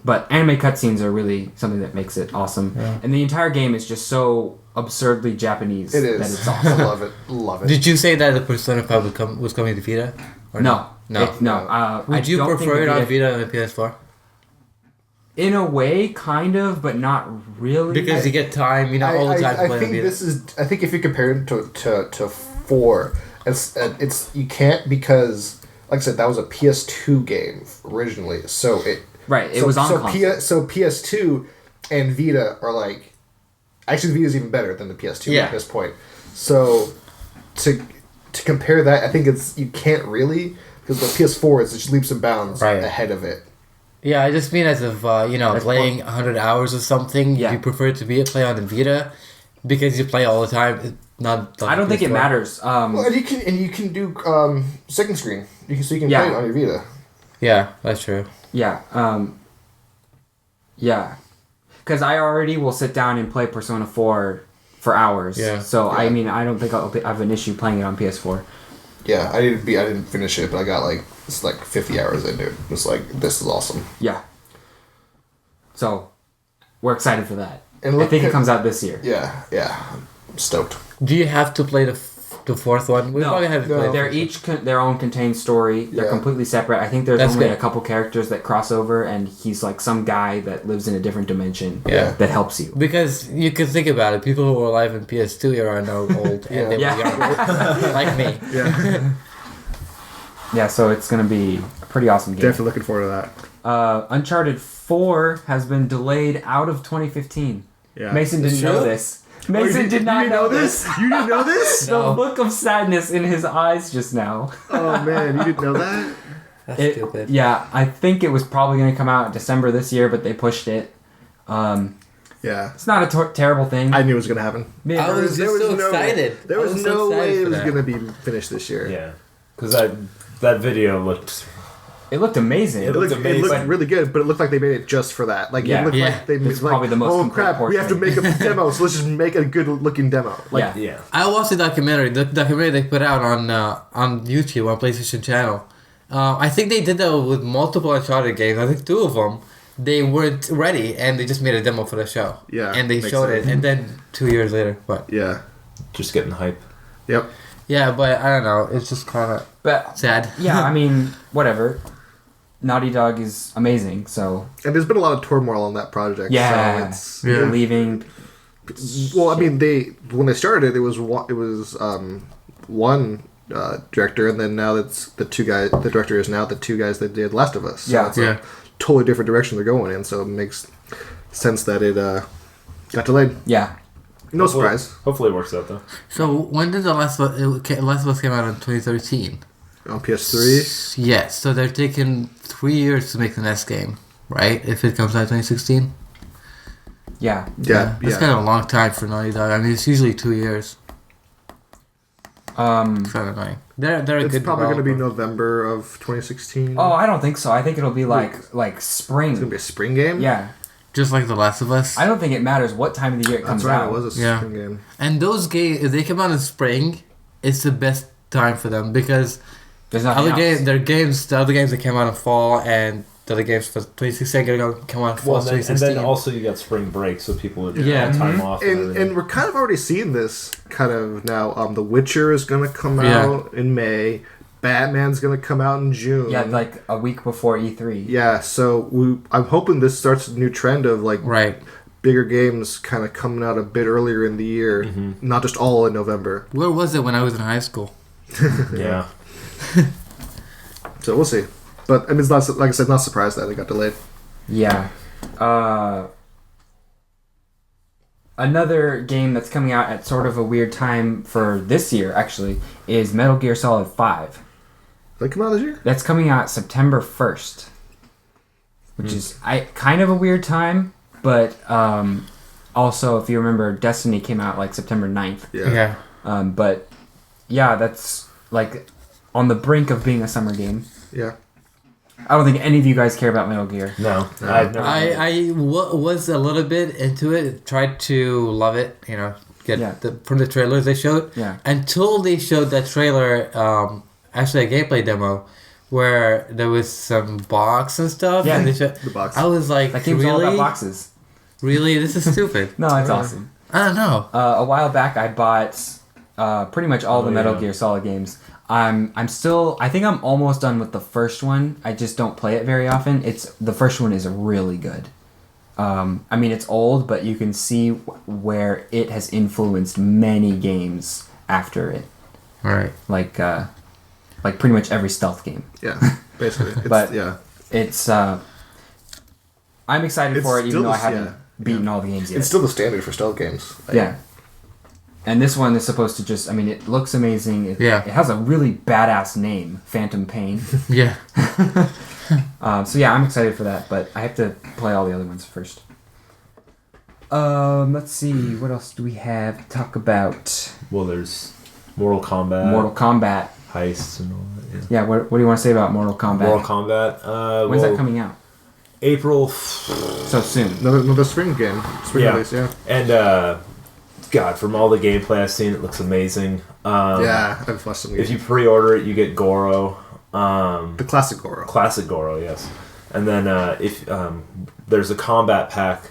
But anime cutscenes are really something that makes it awesome. Yeah. And the entire game is just so absurdly Japanese. It is. That it's awesome. I love it. Love it. Did you say that the Persona 5 was coming to Vita? Or no. No. Would you prefer it on Vita than PS4? In a way, kind of, but not really. Because you get time, all the time to play on Vita. I think if you compare it to 4, it's you can't, because, like I said, that was a PS2 game originally, so it... Right, it was on console. So PS2 and Vita are like... Actually, Vita's even better than the PS2 at this point. So, to compare that, I think you can't really, because the PS4 is just leaps and bounds ahead of it. Yeah, I just mean as of, playing 100 hours or something, you prefer to play on the Vita, because you play all the time. I don't think it matters. Well, and you can do second screen. You can play it on your Vita. Yeah, that's true. Yeah. Yeah. Because I already will sit down and play Persona 4 for hours. Yeah. So, I mean, I don't think I'll have an issue playing it on PS4. Yeah, I didn't finish it, but I got it's 50 hours into it. It's like, this is awesome. Yeah. So, we're excited for that. And I think it comes out this year. Yeah. I'm stoked. Do you have to play the fourth one? We probably have to play. They're each their own contained story. They're completely separate. I think there's only a couple characters that cross over, and he's like some guy that lives in a different dimension that helps you. Because you can think about it, people who were alive in PS2 are now old, and they were young, like me. Yeah. Yeah, so it's going to be a pretty awesome game. Definitely looking forward to that. Uncharted 4 has been delayed out of 2015. Yeah. Mason didn't know this. Mason did not know this. You didn't know this? The look of sadness in his eyes just now. Oh, man. You didn't know that? That's stupid. Yeah, I think it was probably going to come out in December this year, but they pushed it. Yeah. It's not a terrible thing. I knew it was going to happen. I was just so excited. There was no way it was going to be finished this year. Yeah. Because that video looked... It looked amazing. It looked really good, but it looked like they made it just for that. Like, it looked like they made probably the most crap, we have to make a demo, so let's just make a good-looking demo. Yeah. I watched the documentary. The documentary they put out on YouTube, on PlayStation channel. I think they did that with multiple Uncharted games. I think 2 of them, they weren't ready, and they just made a demo for the show. Yeah. And they showed it, and then 2 years later, but... Yeah. Just getting hype. Yep. Yeah, but I don't know. It's just kind of sad. Yeah, I mean, whatever. Naughty Dog is amazing, so... And there's been a lot of turmoil on that project. Yeah, so they're leaving. Well, I mean, when they started, it was one director, and then now it's the two guys. The director is now the two guys that did Last of Us. So it's a totally different direction they're going in. So it makes sense that it got delayed. Yeah. No surprise. Hopefully it works out though. So when did the Last of Us came out in 2013? On PS3? Yes, so they're taking 3 years to make the next game, right? If it comes out in 2016? Yeah. That's kind of a long time for Naughty Dog. I mean, it's usually 2 years. It's kind of annoying. They're a good It's probably going to be developer. November of 2016. Oh, I don't think so. I think it'll be like spring. It's going to be a spring game? Yeah. Just like The Last of Us. I don't think it matters what time of the year it comes out. It was a spring game. And those games, if they come out in spring, it's the best time for them because... There's nothing else. The other games that came out in fall, and the other games for 2016 are going to come out in fall 2016. And then also you got spring break, so people would time off. And we're kind of already seeing this kind of now. The Witcher is going to come out in May. Batman's going to come out in June. Yeah, like a week before E3. Yeah, so I'm hoping this starts a new trend of bigger games kind of coming out a bit earlier in the year, not just all in November. Where was it when I was in high school? Yeah. So we'll see. But I mean, it's not, like I said, not surprised that it got delayed. Yeah. Another game that's coming out at sort of a weird time for this year, actually, is Metal Gear Solid 5. Did that come out this year? That's coming out September 1st. which is kind of a weird time, but also if you remember, Destiny came out like September 9th. Yeah. But yeah, that's like on the brink of being a summer game. Yeah. I don't think any of you guys care about Metal Gear. No. I've never I was a little bit into it, tried to love it, from the trailers they showed. Yeah. Until they showed that trailer, actually a gameplay demo, where there was some box and stuff. Yeah, and they showed, the box. I was like, That game's all about boxes. Really? This is stupid. No, it's awesome. I don't know. A while back, I bought pretty much all the Metal Gear Solid games. I think I'm almost done with the first one. I just don't play it very often. The first one is really good. I mean, it's old, but you can see where it has influenced many games after it. All right. Like pretty much every stealth game. Yeah, basically. It's I'm excited for it, even though I haven't beaten all the games yet. It's still the standard for stealth games. Yeah. And this one is supposed to just, I mean, it looks amazing. It has a really badass name, Phantom Pain. Yeah. So yeah, I'm excited for that, but I have to play all the other ones first. Let's see, what else do we have to talk about? Well, there's Mortal Kombat. Mortal Kombat. Heists and all that. Yeah, what do you want to say about Mortal Kombat? Mortal Kombat. When's that coming out? April. So soon. Another spring game. Spring release, yeah. And, God, from all the gameplay I've seen, it looks amazing. I've watched some games. If you pre-order it, you get Goro. The classic Goro. Classic Goro, yes. And then if there's a combat pack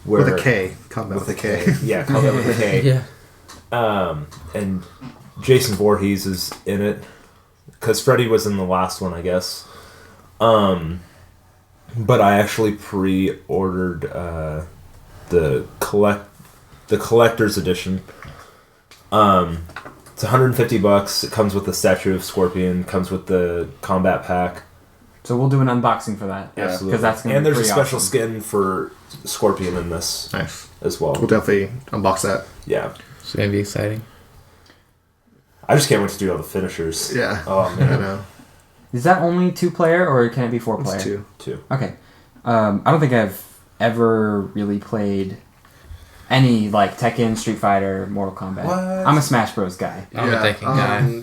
where with a K. Combat with a K. Yeah, combat with a K. Yeah. And Jason Voorhees is in it because Freddy was in the last one, I guess. But I actually pre-ordered the collector's edition. It's $150. It comes with the statue of Scorpion. Comes with the combat pack. So we'll do an unboxing for that. Yeah, absolutely. Because that's gonna and be there's a pretty special awesome. skin for Scorpion in this as well. We'll definitely unbox that. Yeah, It's gonna be exciting. I just can't wait to do all the finishers. Yeah. Oh man. I know. Is that only 2-player or can it be 4-player? It's Two. Okay. I don't think I've ever really played any like Tekken, Street Fighter, Mortal Kombat. What? I'm a Smash Bros guy. I'm a Tekken guy.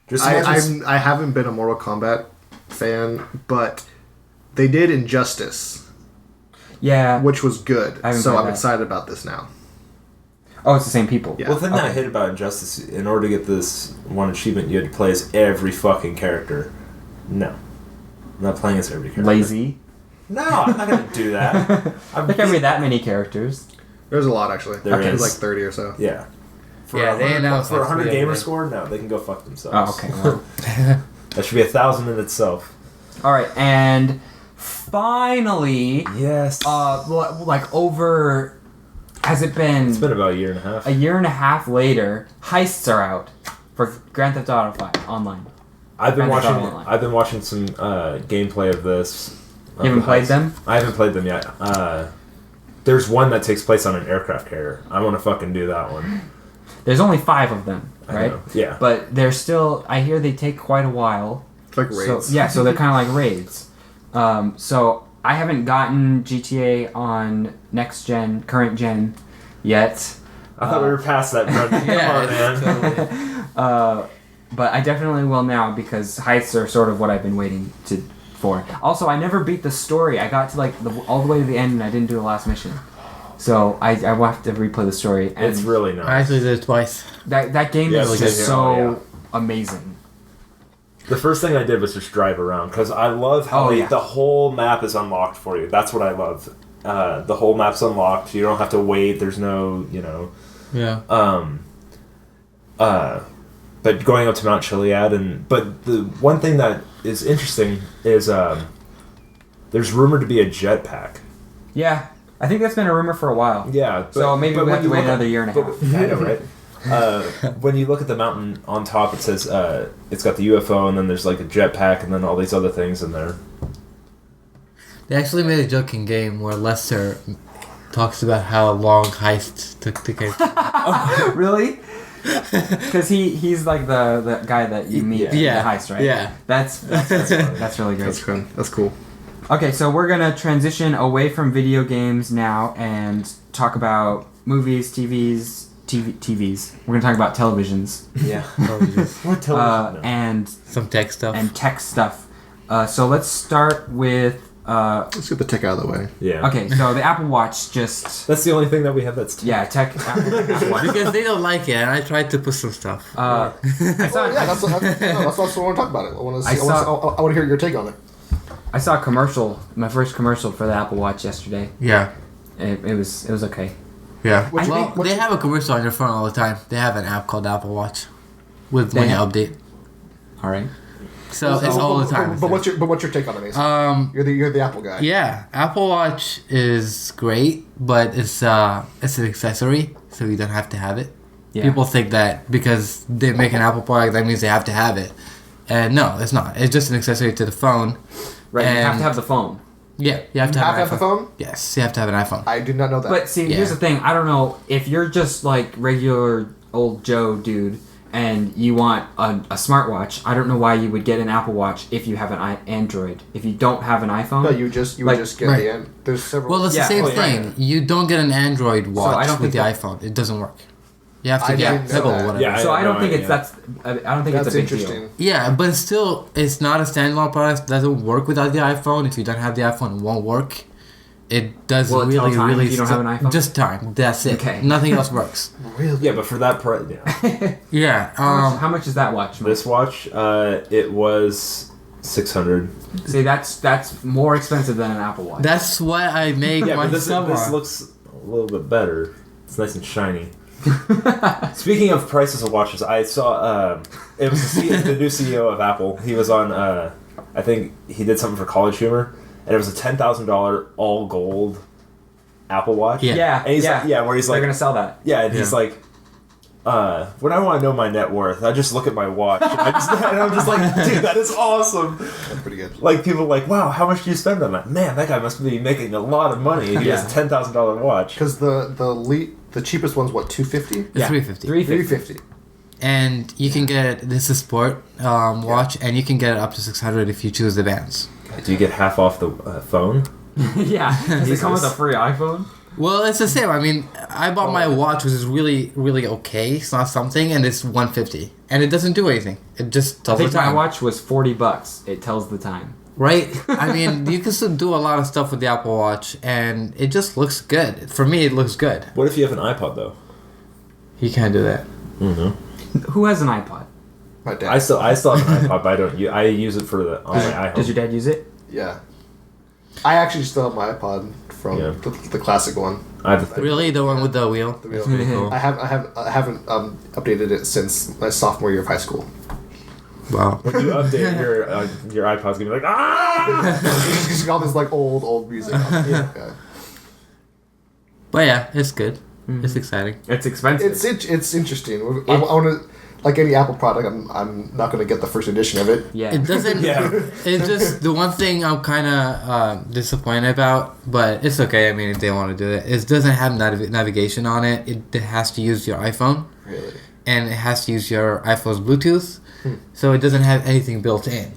Just imagine I haven't been a Mortal Kombat fan, but they did Injustice, Yeah. which was good. I haven't So played I'm that. excited about this now. Oh, it's the same people. Yeah. Well, the thing that I Okay. hate about Injustice, in order to get this one achievement, you had to play as every fucking character. No. I'm not playing as every character. Lazy. No, I'm not going to do that. There can't be that many characters. There's a lot, actually. There There's is. like 30 or so. Yeah. For Yeah, they 100 announced For a like 100 three gamer of them. score? No, they can go fuck themselves. Oh, okay. Well. That should be 1,000 in itself. All right, and finally, Yes. like over, has it been? It's been about a year and a half. a year and a half later, heists are out for Grand Theft Auto 5 online. I've been Grand Theft watching. Auto Online. I've been watching some gameplay of this. You haven't played them? I haven't played them yet. There's one that takes place on an aircraft carrier. I want to fucking do that one. There's only 5 of them, I right? know. Yeah. But they're still. I hear they take quite a while. It's like raids. So, yeah, so they're kind of like raids. So I haven't gotten GTA on next gen, current gen, yet. I thought we were past that. Brendan. Come on, man. But I definitely will now because heists are sort of what I've been waiting for. Also, I never beat the story. I got to like all the way to the end and I didn't do the last mission. So I will have to replay the story. And It's really nice. I actually did it twice. that game Yeah, is like just that, so yeah. amazing. The first thing I did was just drive around because I love how the whole map is unlocked for you. That's what I love. The whole map's unlocked. You don't have to wait. There's no, Yeah. But going up to Mount Chiliad but the one thing that is interesting is there's rumored to be a jetpack. Yeah, I think that's been a rumor for a while. Yeah. So maybe we have to wait another year and a half. I know, right? When you look at the mountain on top, it says it's got the UFO, and then there's like a jetpack, and then all these other things in there. They actually made a joke in game where Lester talks about how long heists took to get. Really? Because he's like the guy that you meet in the heist, right? Yeah. That's really great. That's cool. Okay, so we're gonna transition away from video games now and talk about movies, TVs. We're gonna talk about televisions. Yeah. What television? And Some tech stuff. and tech stuff. So let's start with. Let's get the tech out of the way. Yeah. Okay, so the Apple Watch just. That's the only thing that we have that's Tech. Apple Watch. Because they don't like it, and I tried to put some stuff. I saw. That's what I want to talk about it. I want to see. I I want to hear your take on it. I saw a commercial, my first commercial for the Apple Watch yesterday. Yeah. It was okay. Yeah. What you Well, think- what they you- have a commercial on your phone all the time. They have an app called Apple Watch with when you have- update. All right. So it's all the time. But what's your take on it, Mason? You're the Apple guy. Yeah, Apple Watch is great, but it's an accessory, so you don't have to have it. Yeah. People think that because they make an Apple product, that means they have to have it. And no, it's not. It's just an accessory to the phone. Right. You have And- to have the phone. Yeah, you have to You have, have to have an the iPhone. phone? Yes, you have to have an iPhone. I did not know that. But see, here's the thing. I don't know if you're just like regular old Joe dude and you want a smartwatch. I don't know why you would get an Apple Watch if you have an Android. If you don't have an iPhone. no, you would just get Right. the end. There's several. Well, it's Yeah, the same oh, yeah. thing. You don't get an Android watch I don't with think the that- iPhone. It doesn't work. You have to I get didn't know Pebble or that. whatever. Yeah, So I don't no think idea. I don't think That's it's a big interesting. deal. Yeah, but still, it's not a standalone product. It doesn't work without the iPhone. If you don't have the iPhone, it won't work. It does Will it really, tell time really. if you don't have an iPhone? Just time. That's it. Okay. Nothing else works. Really? Yeah, but for that price, yeah. Yeah. How much is that watch? Mike? This watch, it was $600. See, that's more expensive than an Apple Watch. That's why I make Yeah, my but this summer. looks a little bit better. It's nice and shiny. Speaking of prices of watches, I saw it was the new CEO of Apple. He was on. I think he did something for College Humor, and it was a $10,000 all gold Apple Watch. Yeah. and he's like, where he's they're like, gonna sell that. yeah, and he's Yeah. like, when I want to know my net worth, I just look at my watch, and I'm just like, dude, that is awesome. That's pretty good. Like people are like, wow, how much do you spend on that? Man, that guy must be making a lot of money. He has a $10,000 watch. Because the cheapest one's what, $250? It's $350. $350. And you can get this is sport watch, and you can get it up to $600 if you choose the bands. Do you get half off the phone? Yeah. Does it come with a Jesus. free iPhone? Well, it's the same. I mean, I bought my watch, which is really, really okay. It's not something, and it's $150, and it doesn't do anything. It just I tells the think my time. watch was $40. It tells the time. Right? I mean, you can still do a lot of stuff with the Apple Watch, and it just looks good. For me, it looks good. What if you have an iPod though? You can't do that. Mm-hmm. Who has an iPod? My dad. I still have an iPod, but I don't. I use it for on my iPhone. Does your dad use it? Yeah. I actually still have my iPod from Yeah. the classic one. I have a thing. Really? The one with the wheel? The real- Pretty cool. I haven't updated it since my sophomore year of high school. Wow. When you update your iPod's gonna be like It's just got this like old music. Yeah. But yeah, it's good. It's exciting. It's expensive. It's interesting. I want to, like any Apple product, I'm not going to get the first edition of it. yeah. It doesn't. Yeah. It's just the one thing I'm kind of disappointed about, but it's okay. I mean, if they want to do it, it doesn't have navigation on it. It has to use your iPhone, Really. and it has to use your iPhone's Bluetooth, so it doesn't have anything built in.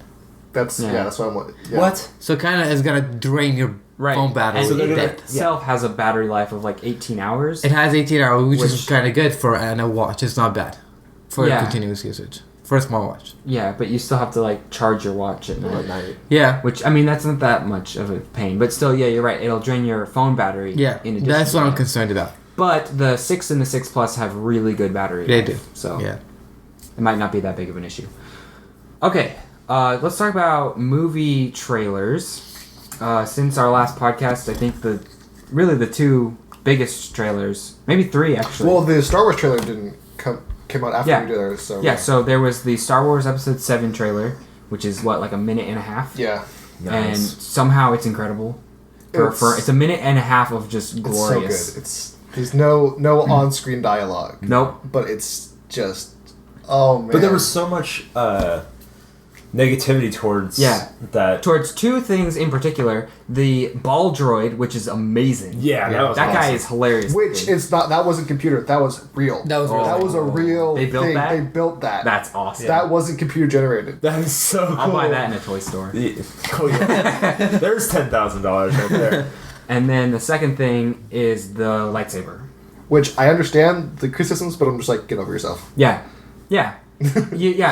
That's Yeah. that's what I'm. Yeah. what? So kind of it's gonna drain your Right. phone battery. And So they're it gonna- itself has a battery life of like 18 hours. It has 18 hours, which is Which- kind of good for a watch. It's not bad for Yeah. continuous usage for a smartwatch. Yeah, but you still have to like charge your watch at At night. night. Yeah. Which I mean, that's not that much of a pain, but still, yeah, you're right. It'll drain your phone battery. Yeah, in addition that's to what I'm that. concerned about. But the 6 and the 6 Plus have really good battery. They life, do. So Yeah. it might not be that big of an issue. Okay, let's talk about movie trailers. Since our last podcast, I think the two biggest trailers, maybe 3 actually. Well, the Star Wars trailer came out after Yeah. we did ours, so yeah, so there was the Star Wars Episode 7 trailer, which is what, like a minute and a half? yeah. And somehow it's incredible. It's a minute and a half of just glorious. It's so good. There's no on-screen dialogue, Nope. but it's just man. But there was so much negativity towards that. Towards two things in particular: the ball droid, which is amazing. Yeah, that guy is hilarious. Which is not. That wasn't computer. That was real. That was real. That was a real They built thing. that? They built that. That's awesome. That wasn't computer generated. That is so cool. I'll buy that in a toy store. Yeah. Oh, yeah. There's $10,000 right there. And then the second thing is the lightsaber. Which I understand the criticisms, but I'm just like, get over yourself. Yeah.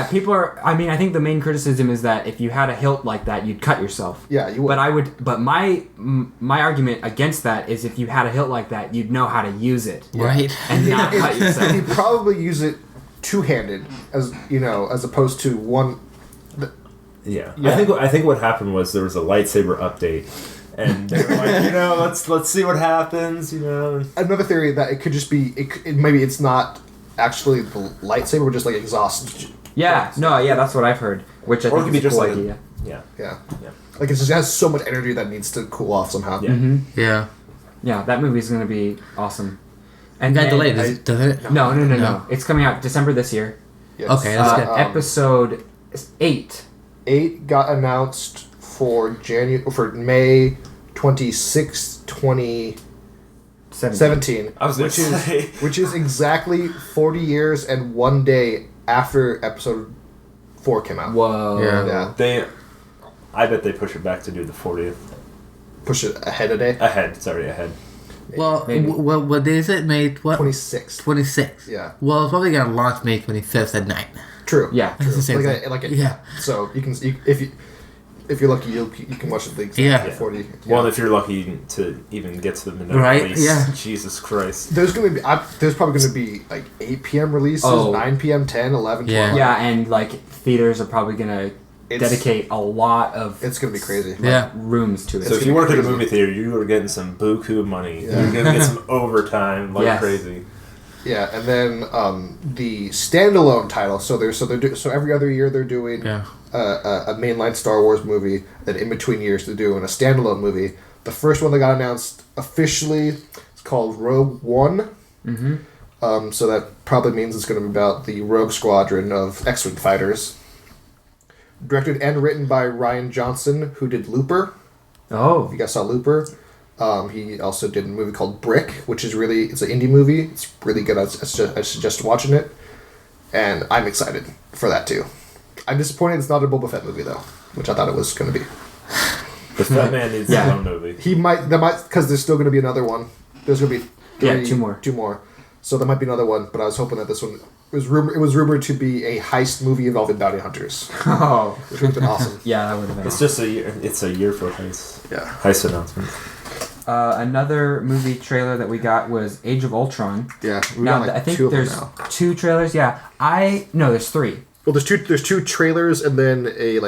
People are. I mean, I think the main criticism is that if you had a hilt like that, you'd cut yourself. Yeah, you would. But my argument against that is if you had a hilt like that, you'd know how to use it, Right. and not cut yourself. You'd probably use it two-handed, as opposed to one. Yeah. I think what happened was there was a lightsaber update, and they were like, let's see what happens. Another theory that it could just be maybe it's not actually the lightsaber, but just like exhaust. That's what I've heard, which I Or it think could is be a cool just like idea. Yeah. Like it just has so much energy that needs to cool off somehow. Yeah. Mm-hmm. Yeah. That movie's gonna be awesome. And Got then delayed, doesn't it? No. It's coming out December this year. Yes. Okay, that's good. Episode 8. 8 got announced for May 26th, 2017. I was gonna say. which is exactly 40 years and 1 day after episode 4 came out. Whoa. Yeah. I bet they push it back to do the 40th. Push it ahead a day. Ahead. Well, Maybe. what day is it? May what? 26th. 26th. Yeah. Well, it's probably gonna launch May 25th at night. True. Yeah. It's the same Like thing. Yeah. So if you're lucky, you can watch the exact Yeah. 40. Well, if you're lucky to even get to the midnight Right, release, yeah. Jesus Christ. There's probably gonna be like 8 p.m. releases, 9 p.m., 10, 11, 12. Yeah, and like theaters are probably gonna It's- dedicate a lot of It's gonna be crazy. Yeah. rooms to it. So if you work at a movie theater, you are getting some buku money. Yeah. You're gonna get some overtime like Yes. crazy. Yeah, and then the standalone title. So every other year they're doing Yeah. a mainline Star Wars movie. Then in between years they're doing a standalone movie. The first one that got announced officially is called Rogue One. Mm-hmm. So that probably means it's going to be about the Rogue Squadron of X-Wing fighters. Directed and written by Rian Johnson, who did Looper. Oh. You guys saw Looper. He also did a movie called Brick, which is it's an indie movie. It's really good. I suggest watching it. And I'm excited for that too. I'm disappointed it's not a Boba Fett movie though, which I thought it was going to be. The Fat Man needs his own movie. Because there's still going to be another one. There's going to be 2 more. 2 more. So there might be another one, but I was hoping that this one it was rumored to be a heist movie involving bounty hunters, Oh. which would have been awesome. Yeah, that would have been It's awesome. just a year. It's a year for heist. Yeah. Heist announcement. Another movie trailer that we got was Age of Ultron. Yeah. We Now, got like I think 2 of them there's now. 2 trailers. Yeah. No, there's 3. Well, there's two trailers and then a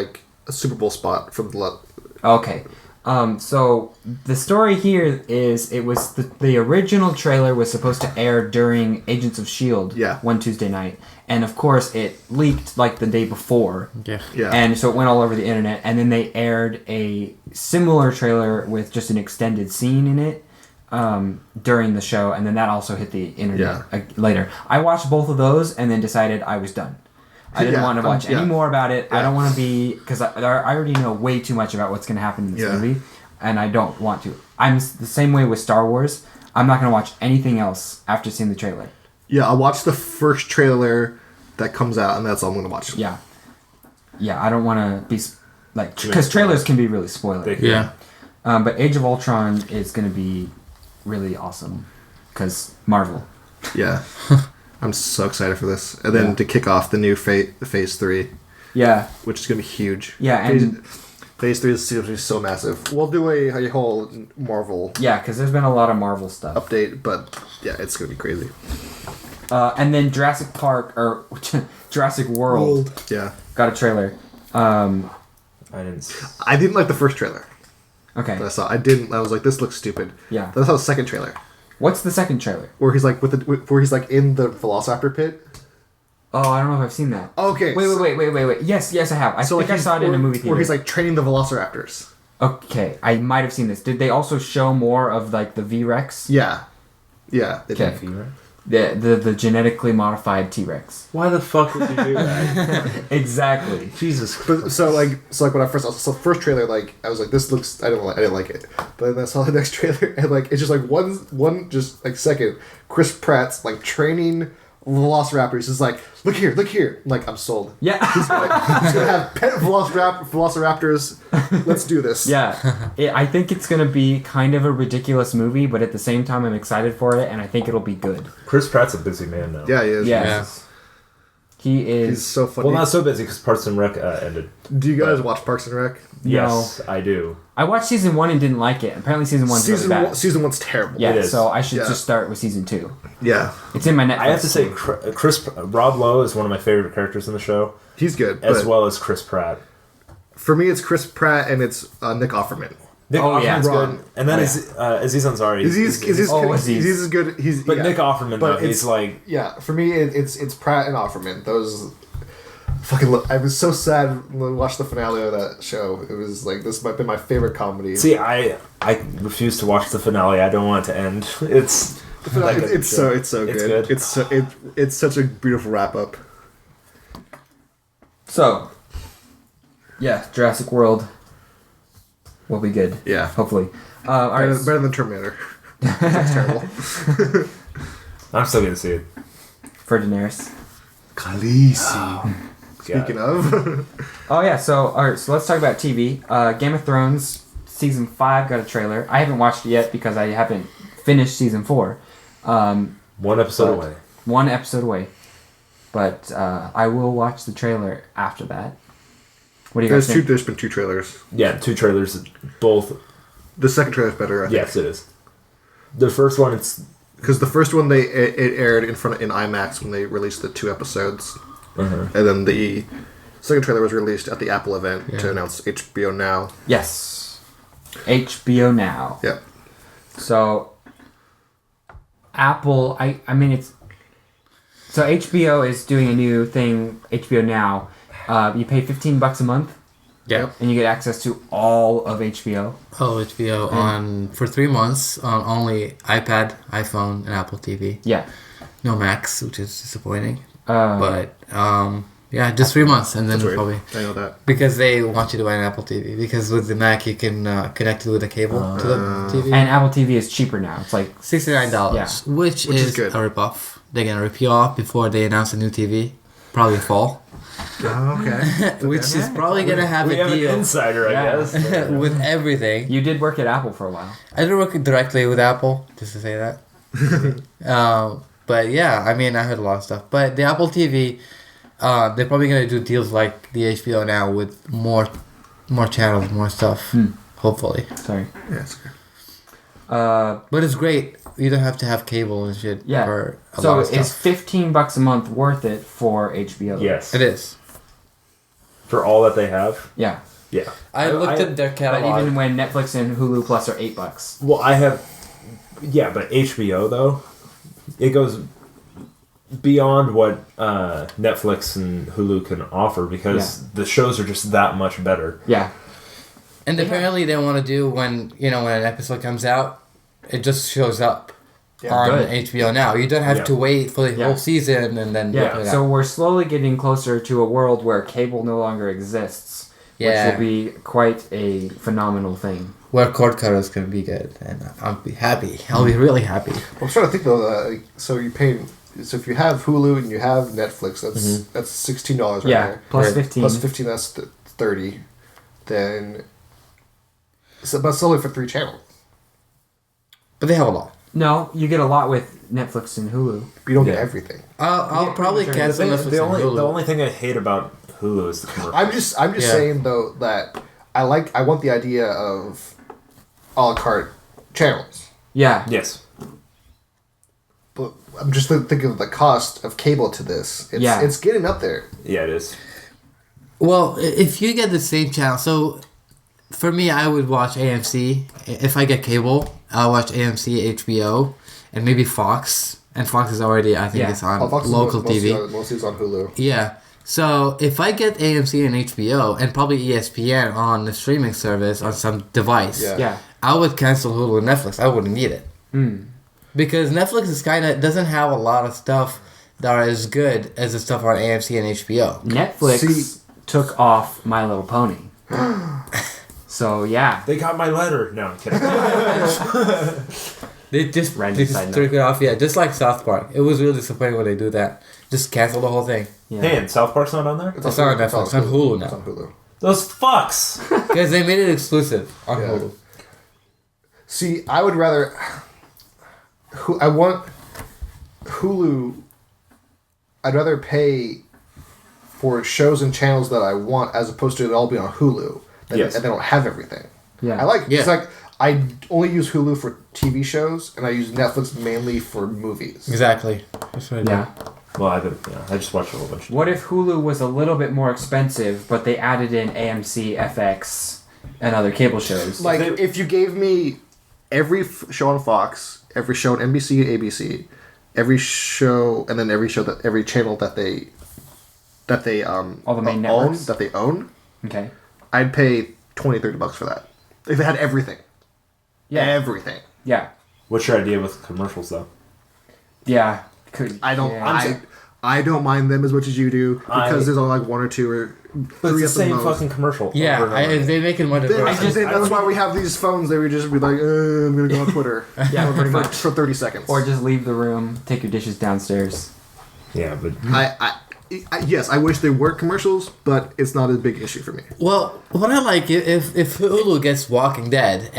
Super Bowl spot from the. Okay. So the story here is it was the original trailer was supposed to air during Agents of S.H.I.E.L.D. Yeah. one Tuesday night. And of course it leaked like the day before. Yeah. Yeah. And so it went all over the internet. And then they aired a similar trailer with just an extended scene in it during the show. And then that also hit the internet later. I watched both of those and then decided I was done. I didn't want to watch any more about it. Yeah. I don't want to be... Because I already know way too much about what's going to happen in this movie. And I don't want to. I'm the same way with Star Wars. I'm not going to watch anything else after seeing the trailer. Yeah, I'll watch the first trailer that comes out, and that's all I'm going to watch. Yeah. Yeah, I don't want to be... Because trailers can be really spoiling. Yeah. But Age of Ultron is going to be really awesome. Because Marvel. Yeah. I'm so excited for this. And then to kick off the new Phase 3. Yeah. Which is going to be huge. Yeah, and... Phase 3 is going to be so massive. We'll do a whole Marvel... Yeah, because there's been a lot of Marvel stuff. Update, but yeah, it's going to be crazy. And then Jurassic Park, or Jurassic World. Yeah. Got a trailer. I didn't like the first trailer. Okay. That I saw. I was like, this looks stupid. Yeah. Then I saw the second trailer. What's the second trailer? Where he's like where he's like in the Velociraptor pit. Oh, I don't know if I've seen that. Okay. Wait. Yes, I have. I think I saw it in a movie theater. Where he's like training the Velociraptors. Okay, I might have seen this. Did they also show more of like the V-Rex? Yeah. Yeah. They Okay. did. The genetically modified T-Rex. Why the fuck would you do that? Exactly. Jesus Christ. But so when I first saw the first trailer, like I was like, this looks I didn't like it. But then I saw the next trailer and like it's just like one just like second, Chris Pratt's like training velociraptors is like, look here. I'm like, I'm sold. Yeah. He's gonna have pet velociraptors. Let's do this. Yeah. I think it's going to be kind of a ridiculous movie, but at the same time, I'm excited for it, and I think it'll be good. Chris Pratt's a busy man now. Yeah, he is. Yeah. He is. He's so funny. Well, not so busy because Parks and Rec ended. Do you guys watch Parks and Rec? Yes, I do. I watched season 1 and didn't like it. Apparently, season 1's really bad. Season 1's terrible. Yeah, It is. so I should Yeah. just start with season 2. Yeah. It's in my Netflix. I have to say, queue. Rob Lowe is one of my favorite characters in the show, He's good. as but well as Chris Pratt. for me, it's Chris Pratt and it's Nick Offerman. Nick Oh, yeah. Offerman's Ron. good, and then Aziz Ansari. He's as good. He's But yeah. Nick Offerman, But though, he's like... Yeah, for me, it's Pratt and Offerman. Those fucking. I was so sad when I watched the finale of that show. It was like this might have been my favorite comedy. See, I refuse to watch the finale. I don't want it to end. It's like it's so good. It's such a beautiful wrap up. So, yeah, Jurassic World will be good. Yeah, Hopefully. All right. better than Terminator. That's terrible. I'm still gonna see it. For Daenerys. Khaleesi. Speaking of, Oh yeah, so alright, so let's talk about TV. Game of Thrones season 5 got a trailer. I haven't watched it yet because I haven't finished season 4. One episode away. One episode away. But I will watch the trailer after that. What do you guys think? There's been 2 trailers. Yeah, 2 trailers, both. The second trailer's better. I think. Yes, it is. The first one, it's Because the first one it aired in IMAX when they released the 2 episodes, and then the second trailer was released at the Apple event to announce HBO Now. Yes. HBO Now. Yeah. So Apple, I mean it's so HBO is doing a new thing. HBO Now, you pay $15 a month. Yeah. And you get access to all of HBO. Oh, HBO on for 3 months on only iPad, iPhone, and Apple TV. Yeah. No Macs, which is disappointing. Uh, But yeah, just 3 months, and then That's weird. probably I know that. because they want you to buy an Apple TV. Because with the Mac, you can connect it with a cable to the TV. and Apple TV is cheaper now. It's like $69, Yeah. which is is good. a ripoff. They're gonna rip you off before they announce a new TV, probably fall, Oh, okay. which is probably gonna have we a have an deal insider, I Yeah. guess. with everything. you did work at Apple for a while. I didn't work directly with Apple, just to say that. But yeah, I mean, I heard a lot of stuff. But the Apple TV, they're probably gonna do deals like the HBO Now with more channels, more stuff. Hopefully, Sorry. Yeah, it's okay. but it's great. You don't have to have cable and shit. Yeah. For a So lot of is stuff. $15 a month worth it for HBO? Yes. It is. For all that they have. Yeah. Yeah. I looked at their But catalog. even when Netflix and Hulu Plus are $8. Well, I have... Yeah, but HBO, though, it goes beyond what Netflix and Hulu can offer because the shows are just that much better. Yeah. And apparently they want to do when an episode comes out, it just shows up on good. HBO Now. You don't have to wait for the Yeah. whole season and then Yeah. put it So out. we're slowly getting closer to a world where cable no longer exists. Yeah. Which will be quite a phenomenal thing. Where cord cutters can be good, and I'll be happy. I'll be really happy. I'm trying to think though. So you pay. So if you have Hulu and you have Netflix, that's $16 right Yeah. there. Plus Right. 15. Plus 15, that's 30. Then, but it's only for 3 channels. But they have a lot. No, you get a lot with Netflix and Hulu. But you don't get Yeah. everything. I'll probably pretty cancel Netflix The and Hulu. only thing I hate about Hulu is the commercial. I'm just Yeah. saying though that I want the idea of a la carte channels. Yeah. Yes. But I'm just thinking of the cost of cable to this. It's getting up there. Yeah, it is. Well, if you get the same channel, so for me, I would watch AMC. If I get cable, I'll watch AMC, HBO, and maybe Fox. And Fox is already, I think, Yeah. it's on Fox is local TV. Mostly it's on Hulu. Yeah. So if I get AMC and HBO and probably ESPN on the streaming service on some device, Yeah. Yeah. I would cancel Hulu and Netflix. I wouldn't need it. because Netflix is doesn't have a lot of stuff that are as good as the stuff on AMC and HBO. Netflix took off My Little Pony. So yeah, They got my letter. No, I'm kidding. They just took it off. Yeah, just like South Park. It was really disappointing when they do that. Just cancel the whole thing. yeah. Hey, and South Park's not on there? It's not on Netflix. It's on Hulu now. It's on Hulu. Those fucks! Because they made it exclusive on Hulu. See, I would rather... I want Hulu... I'd rather pay for shows and channels that I want as opposed to it all be on Hulu. And they don't have everything. Yeah. It's like... I only use Hulu for TV shows, and I use Netflix mainly for movies. Exactly. That's what I do. Yeah. Well, I just watched a whole bunch. What if Hulu was a little bit more expensive, but they added in AMC, FX, and other cable shows? Like, if you gave me every show on Fox, every show on NBC, ABC, every show, and then every channel that they all the main networks that they own, okay, I'd pay $20-$30 for that. If it had everything. Yeah. Everything. Yeah. What's your idea with commercials, though? Yeah. I don't mind them as much as you do because there's only like one or two or But three it's the at the same most. fucking commercial. Yeah, over and over again. they make it more diverse. That's why we have these phones. They would just be like, I'm gonna go on Twitter. Yeah, pretty much. for 30 seconds. Or just leave the room, take your dishes downstairs. Yeah, but yes, I wish they were commercials, but it's not a big issue for me. Well, what I like if Hulu gets Walking Dead,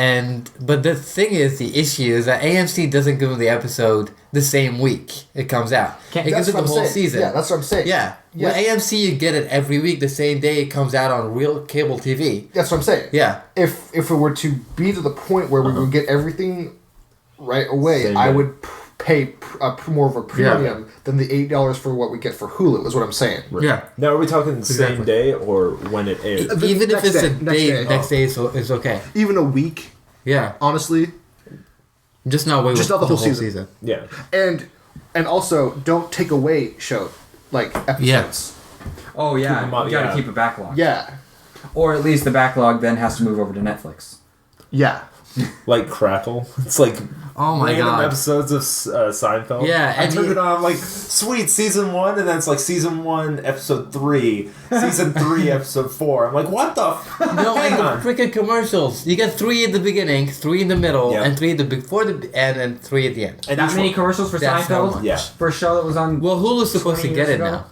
but the thing is, the issue is that AMC doesn't give them the episode the same week it comes out. It gives it the whole season. Yeah, that's what I'm saying. Yeah. Yes. With AMC, you get it every week, the same day it comes out on real cable TV. That's what I'm saying. Yeah. If it were to be to the point where we would get everything right away, I would pay more of a premium than the $8 for what we get for Hulu, is what I'm saying. right. Yeah. Now, are we talking same day or when it airs? Even if Next it's day, a next day is okay. Even a week, Yeah. honestly. Just not wait Just with not the whole season. Yeah. And also, don't take away episodes. Yeah. Oh yeah, Keep 'em up, you gotta yeah. keep a backlog. Yeah. Or at least the backlog then has to move over to Netflix. Yeah. Like Crackle. It's like Oh my random god. episodes of Seinfeld. Yeah, I and turned you- it on, like, sweet, season 1, and then it's like season 1, episode 3, season 3, episode 4. I'm like, what the f? No, Hang and on. the freaking commercials. You get 3 in the beginning, 3 in the middle, Yeah. and 3 at the before and then 3 at the end. And That each many one- commercials for That's how Seinfeld? much. Yeah. For a show that was on. Well, Hulu's supposed to 20 get years it ago? now.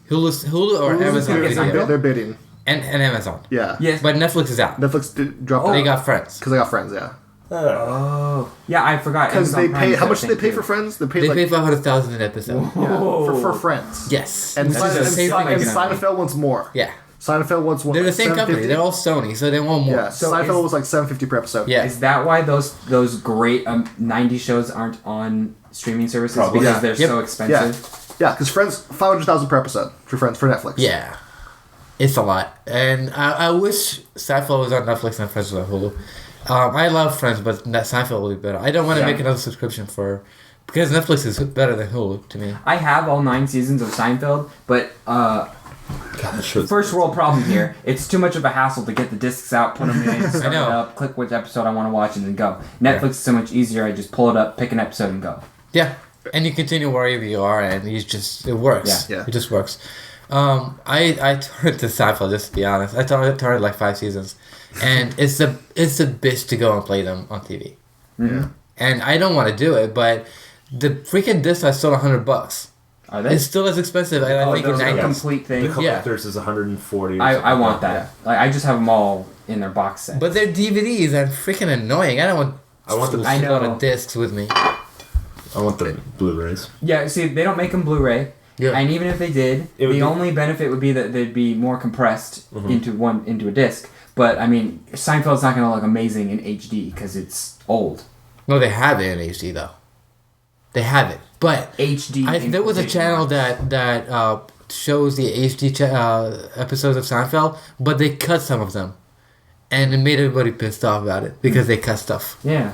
Hulu or Hulu's Amazon doing gets it. it. They're bidding. And Amazon. Yeah. Yes. But Netflix is out. Netflix dropped They got Friends. because they got Friends, yeah. Oh. Yeah, I forgot. Because Amazon they Prime pay. does How that much do they thing pay too. for Friends? They pay They like pay $500,000 an episode. for Friends. Yes. And, That's the same thing. Seinfeld wants more. Yeah. Seinfeld wants one. They're the same company. $7.50. They're all Sony, so they want more. Yeah. So Seinfeld is- was like $7.50 per episode. Yeah. Is that why those great 90 shows aren't on streaming services? Probably. Because Yeah. they're Yep. so expensive? Yeah, because Friends, $500,000 per episode for Friends for Netflix. Yeah. It's a lot. And I wish Seinfeld was on Netflix and Friends was on Hulu. I love Friends, but Seinfeld will be better. I don't want to Yeah. make another subscription because Netflix is better than Hulu to me. I have all 9 seasons of Seinfeld, but God, that show's- first world problem here. It's too much of a hassle to get the discs out, put them in, start it know. up, click which episode I want to watch, and then go. Netflix is so much easier. I just pull it up, pick an episode, and go. Yeah. And you continue wherever you are, and it works. Yeah. It just works. I turned to Seinfeld, just to be honest. I turned like 5 seasons. And it's a bitch to go and play them on TV. Yeah. And I don't want to do it, but the freaking discs are still $100. Are they? It's still as expensive. I think those in are a 90s. complete The thing. collectors is 140. Or I something want like that. Like I just have them all in their box set. But they're DVDs and freaking annoying. I don't want. I want the- to I a lot know. of discs with me. I want the Blu-rays. Yeah, see, they don't make them Blu-ray. Yeah. And even if they did, It would the be- only benefit would be that they'd be more compressed into a disc. But I mean, Seinfeld's not going to look amazing in HD because it's old. No, they have it in HD though. They have it, but HD. there was a channel that shows the HD episodes of Seinfeld, but they cut some of them, and it made everybody pissed off about it because they cut stuff. Yeah.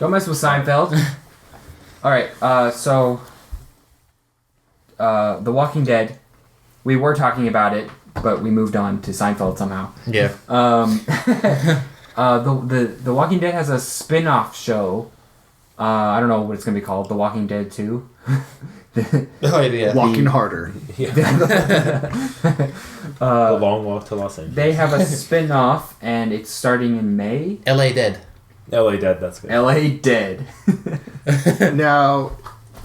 Don't mess with Seinfeld. All right. So, The Walking Dead. We were talking about it, but we moved on to Seinfeld somehow. Yeah. The Walking Dead has a spin-off show I don't know what it's gonna be called. The Walking Dead 2. Oh yeah. Walking harder. The Long Walk to Los Angeles. They have a spin-off, and it's starting in May. L.A. Dead. L.A. Dead. That's good. L.A. Dead. Now,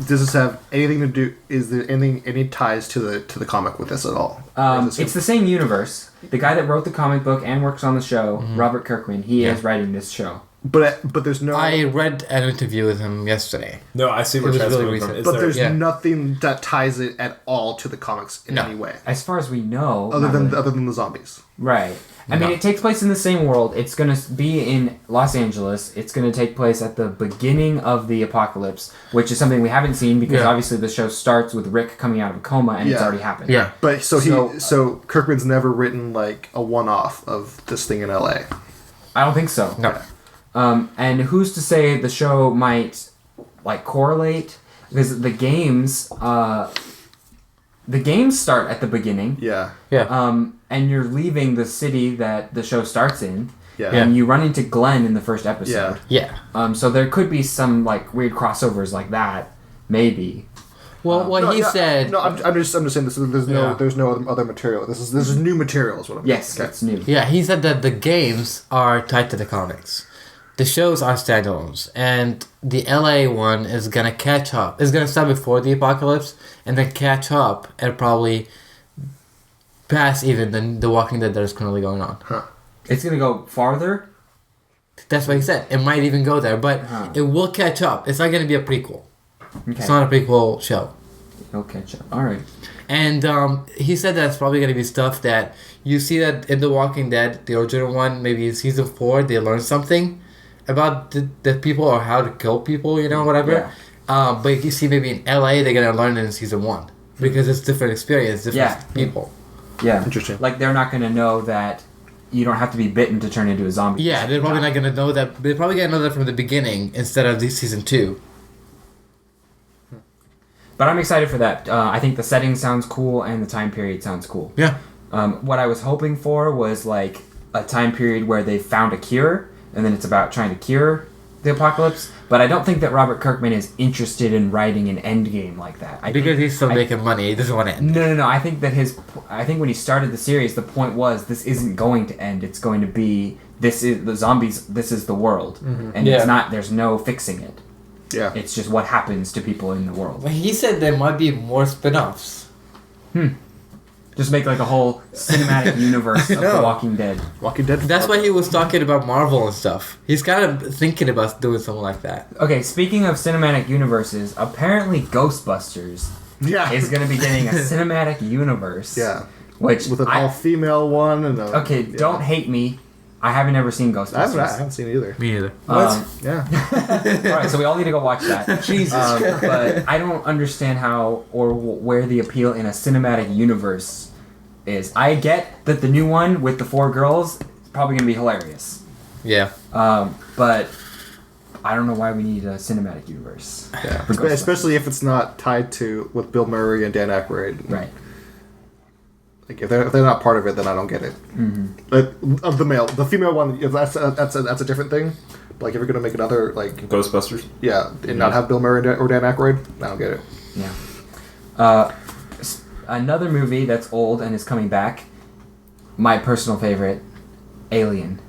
does this have anything to do? Is there any ties to the comic with this at all? It's the same universe. The guy that wrote the comic book and works on the show, Robert Kirkman, he is writing this show. But there's no. I read an interview with him yesterday. No, I see where It was Chad's really coming from. recent. Is But there- there's nothing that ties it at all to the comics in No. any way, As far as we know, other not than really. the zombies. Right. I mean, No. it takes place in the same world. It's going to be in Los Angeles. It's going to take place at the beginning of the apocalypse, which is something we haven't seen because Yeah. obviously the show starts with Rick coming out of a coma and it's Yeah. already happened. Yeah. But So- so Kirkman's never written like a one-off of this thing in L.A. I don't think so. No. And who's to say the show might like correlate? Because the games start at the beginning. Yeah, And you're leaving the city that the show starts in. yeah, And you run into Glenn in the first episode. yeah. Yeah. So there could be some like weird crossovers like that, maybe. Well, what No, he yeah, said. No, I'm just saying this. Yeah. There's no other material. This is new material. Is what I'm. Yes, Okay. it's new. Yeah, he said that the games are tied to the comics. The shows are standalones, and the LA one is gonna catch up. It's gonna start before the apocalypse, and then catch up and probably pass even the Walking Dead that is currently going on. It's gonna go farther. That's what he said. It might even go there, but Huh. it will catch up. It's not gonna be a prequel. Okay. It's not a prequel show. It'll catch up. All right. And he said that's probably going to be stuff that you see that in The Walking Dead, the original one, maybe in season 4, they learn something about the people or how to kill people, whatever. Yeah. But you see maybe in LA, they're going to learn it in season 1 because it's different experience, different Yeah. people. Yeah. Interesting. Like they're not gonna know that you don't have to be bitten to turn into a zombie. Yeah, they're probably not going to know that. They're probably going to know that from the beginning instead of this season 2. But I'm excited for that. I think the setting sounds cool and the time period sounds cool. Yeah. What I was hoping for was like a time period where they found a cure, and then it's about trying to cure the apocalypse. But I don't think that Robert Kirkman is interested in writing an end game like that. Because he's still making money. He doesn't want to end. No. I think that I think when he started the series, the point was this isn't going to end. It's going to be this is the zombies. This is the world, and Yeah. it's not. There's no fixing it. Yeah. It's just what happens to people in the world. Well, he said there might be more spin-offs. Just make like a whole cinematic universe of The No. Walking Dead. Walking Dead. That's why he was talking about Marvel and stuff. He's kind of thinking about doing something like that. Okay, speaking of cinematic universes, apparently Ghostbusters Yeah. is going to be getting a cinematic universe. Yeah. Which With an all-female one and a. okay, yeah. don't hate me. I haven't ever seen Ghostbusters. I haven't seen it either. Me either. Yeah. All right, so we all need to go watch that. Jesus. But I don't understand how or where the appeal in a cinematic universe is. I get that the new one with the 4 girls is probably going to be hilarious. Yeah. But I don't know why we need a cinematic universe. Yeah. for Ghostbusters. Especially if it's not tied to with Bill Murray and Dan Aykroyd. Right. Like if they're not part of it, then I don't get it. Like of the female one, that's a different thing. But like if you're gonna make another like Ghostbusters. yeah, and not have Bill Murray or Dan Aykroyd, I don't get it. Yeah. Another movie that's old and is coming back. My personal favorite, Alien.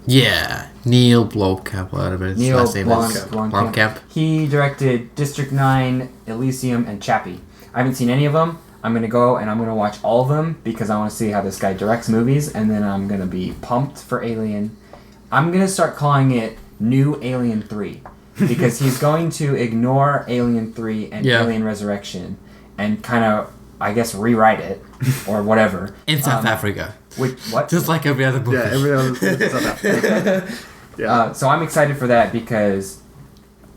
Yeah. Neil Blomkamp, whatever his Neil last name is. Blomkamp. Blomkamp. He directed District 9, Elysium, and Chappie. I haven't seen any of them. I'm going to go and I'm going to watch all of them because I want to see how this guy directs movies, and then I'm going to be pumped for Alien. I'm going to start calling it New Alien 3 because he's going to ignore Alien 3 and Yeah. Alien Resurrection and kind of, I guess, rewrite it or whatever. In South Africa. What? Just like every other movie. Yeah, everyone. Yeah. So I'm excited for that because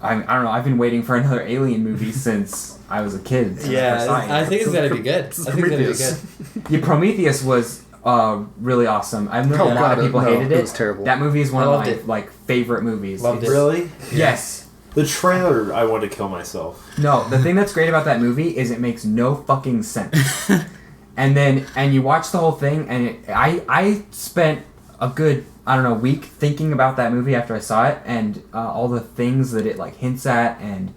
I don't know. I've been waiting for another Alien movie since I was a kid. since I first saw it. I think it's gonna be good. I think it's gonna be Prometheus. good. Yeah, Prometheus was really awesome. I know Oh, a lot God, of people no, hated it it. was terrible. That movie is one I of loved my it. like favorite movies. Loved It's- it. Really? Yes. The trailer, I wanted to kill myself. No, the thing that's great about that movie is it makes no fucking sense. And you watch the whole thing, and I spent a good, I don't know, week thinking about that movie after I saw it, and all the things that it like hints at, and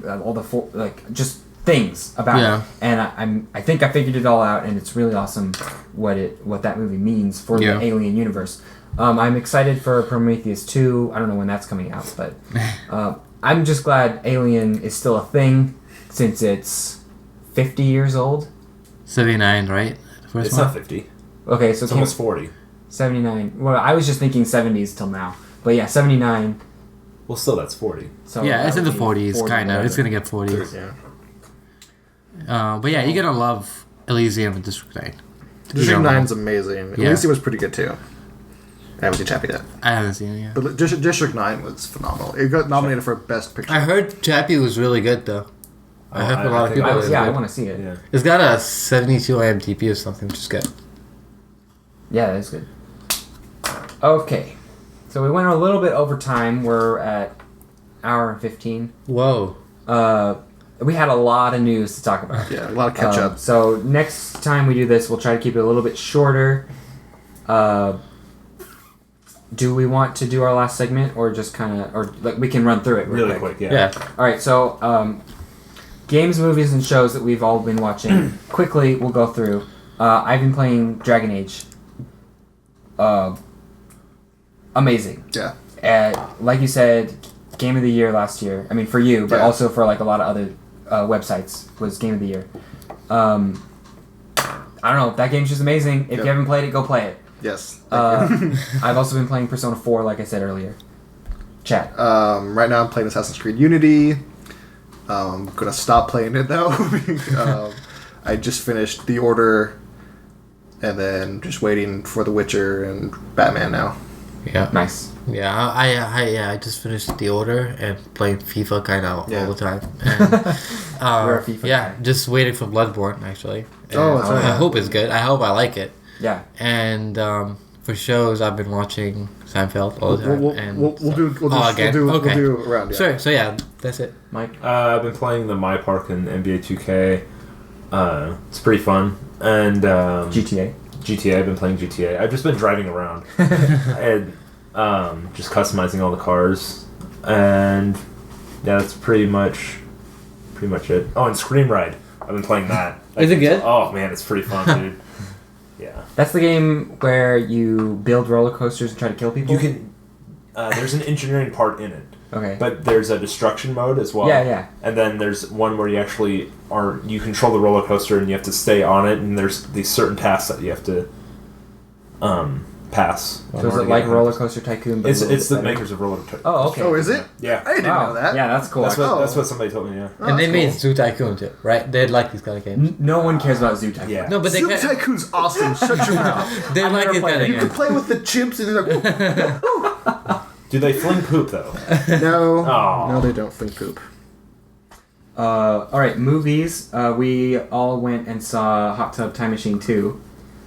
all the just things about it. And I think I figured it all out, and it's really awesome what that movie means for the Alien universe. I'm excited for Prometheus 2. I don't know when that's coming out, but I'm just glad Alien is still a thing since it's 50 years old. 79, right? It's not 50. Okay, so it's almost 40. 79. Well, I was just thinking 70s till now. But yeah, 79. Well, still, that's 40. So yeah, it's in the 40s, kind of. It's going to get 40s. Yeah. But yeah, you're going to love Elysium and District 9. District 9's amazing. Yeah. Elysium was pretty good, too. I haven't seen Chappie yet. I haven't seen it yet. But District 9 was phenomenal. It got nominated for Best Picture. I heard Chappie was really good, though. I heard a lot of people. I want to see it. Yeah. It's got a 72 IMDb or something, which is good. Yeah, that's good. Okay. So we went a little bit over time. We're at hour and 15. Whoa. We had a lot of news to talk about. Yeah, a lot of catch up. So next time we do this, we'll try to keep it a little bit shorter. Do we want to do our last segment, or just kind of, or like we can run through it really quick? Yeah. All right. So games, movies, and shows that we've all been watching. Quickly, we'll go through. I've been playing Dragon Age. Amazing. Yeah. Like you said, Game of the Year last year. I mean, for you, but also for like a lot of other websites, was Game of the Year. I don't know. That game's just amazing. If you haven't played it, go play it. Yes. I've also been playing Persona 4, like I said earlier. Chat. Right now I'm playing Assassin's Creed Unity. I'm gonna stop playing it though. I just finished The Order, and then just waiting for The Witcher and Batman now. Yeah. Nice. Yeah, I just finished The Order and playing FIFA kind of all the time. And, You're a FIFA guy. just waiting for Bloodborne actually. And That's right. I hope it's good. I hope I like it. Yeah. And for shows, I've been watching Seinfeld all the time. We'll do a round. Yeah. Sure. So yeah, that's it. Mike? I've been playing the My Park and NBA 2K. It's pretty fun. And GTA. I've been playing GTA. I've just been driving around and just customizing all the cars. And yeah, that's pretty much it. Oh, and Scream Ride. I've been playing that. Is it good? Oh man, it's pretty fun, dude. Yeah. That's the game where you build roller coasters and try to kill people? You can. There's an engineering part in it. Okay. But there's a destruction mode as well. Yeah. And then there's one where you actually you control the roller coaster and you have to stay on it, and there's these certain tasks that you have to pass. So is it like Roller Coaster Tycoon? But It's the makers of Roller Coaster. Oh, okay. Oh, is it? Yeah. I didn't know that. Yeah, that's cool. That's what somebody told me, yeah. Oh, And they that's made cool. Zoo Tycoon too, right? They like these kind of games. No one cares about Zoo Tycoon. Yeah. No, but they Zoo can, Tycoon's awesome. Shut your mouth. they I've like never these played kind of it. You can games. play with the chimps and they're like, Do they fling poop, though? no. Oh. No, they don't fling poop. All right, movies. We all went and saw Hot Tub Time Machine 2,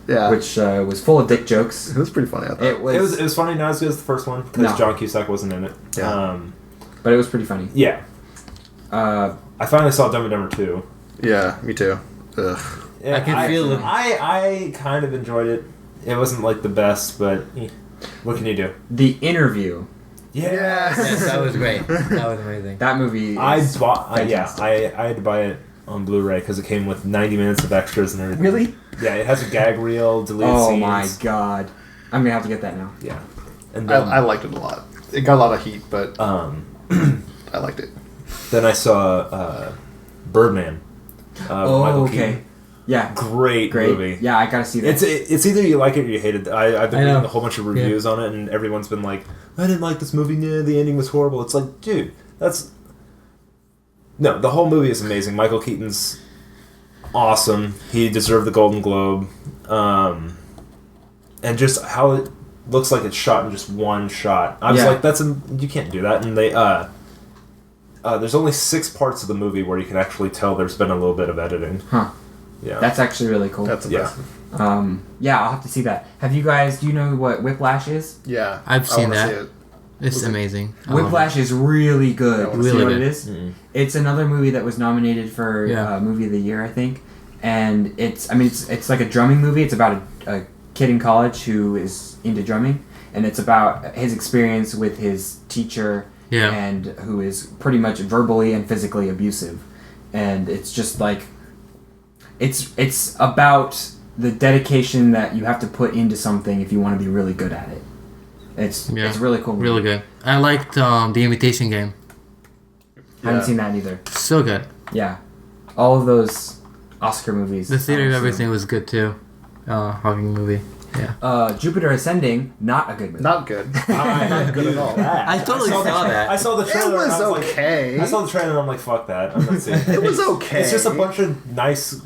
Yeah. which was full of dick jokes. It was pretty funny, I thought. It was, It was funny, not as good as the first one, because No. John Cusack wasn't in it. Yeah. but it was pretty funny. Yeah. Uh, I finally saw Dumb and Dumber 2. Yeah, me too. Ugh. Yeah, I can feel it. I kind of enjoyed it. It wasn't like the best, but what can you do? The Interview. Yeah. Yes, that was great. That was amazing. That movie. I Is bought. I fantastic. had to buy it on Blu-ray because it came with 90 minutes of extras and everything. Really? Yeah, it has a gag reel, deleted Oh scenes. my god! I'm gonna have to get that now. Yeah. And then, I liked it a lot. It got a lot of heat, but I liked it. then I saw Birdman. Michael Keaton. Yeah. Great movie. Yeah, I gotta see that. It's either you like it or you hate it. I've been I know. reading a whole bunch of reviews on it, and everyone's been like, "I didn't like this movie. Nah, the ending was horrible." It's like, dude, the whole movie is amazing. Michael Keaton's awesome. He deserved the Golden Globe, and just how it looks like it's shot in just one shot. I was like, you can't do that. And they there's only 6 parts of the movie where you can actually tell there's been a little bit of editing. Huh. Yeah. That's actually really cool. That's impressive. Yeah, I'll have to see that. Have you guys? Do you know what Whiplash is? Yeah. I've I seen wanna that. see it. It's amazing. Whiplash is really good. Yeah, You see really what good. it is? Mm-hmm. It's another movie that was nominated for Yeah. Movie of the Year, I think. And it's like a drumming movie. It's about a kid in college who is into drumming, and it's about his experience with his teacher, and who is pretty much verbally and physically abusive, and it's just like, it's about the dedication that you have to put into something if you want to be really good at it. It's really cool. Really good. I liked The Imitation Game. I haven't seen that either. So good. Yeah, all of those Oscar movies. The Theory of Everything was good too. Hawking movie. Yeah. Jupiter Ascending, not a good movie. Not good. Not good at all. I totally saw that. I saw the trailer. It was and I was okay. Like, I saw the trailer and I'm like, fuck that. I'm not seeing it. It was okay. It's just a bunch of nice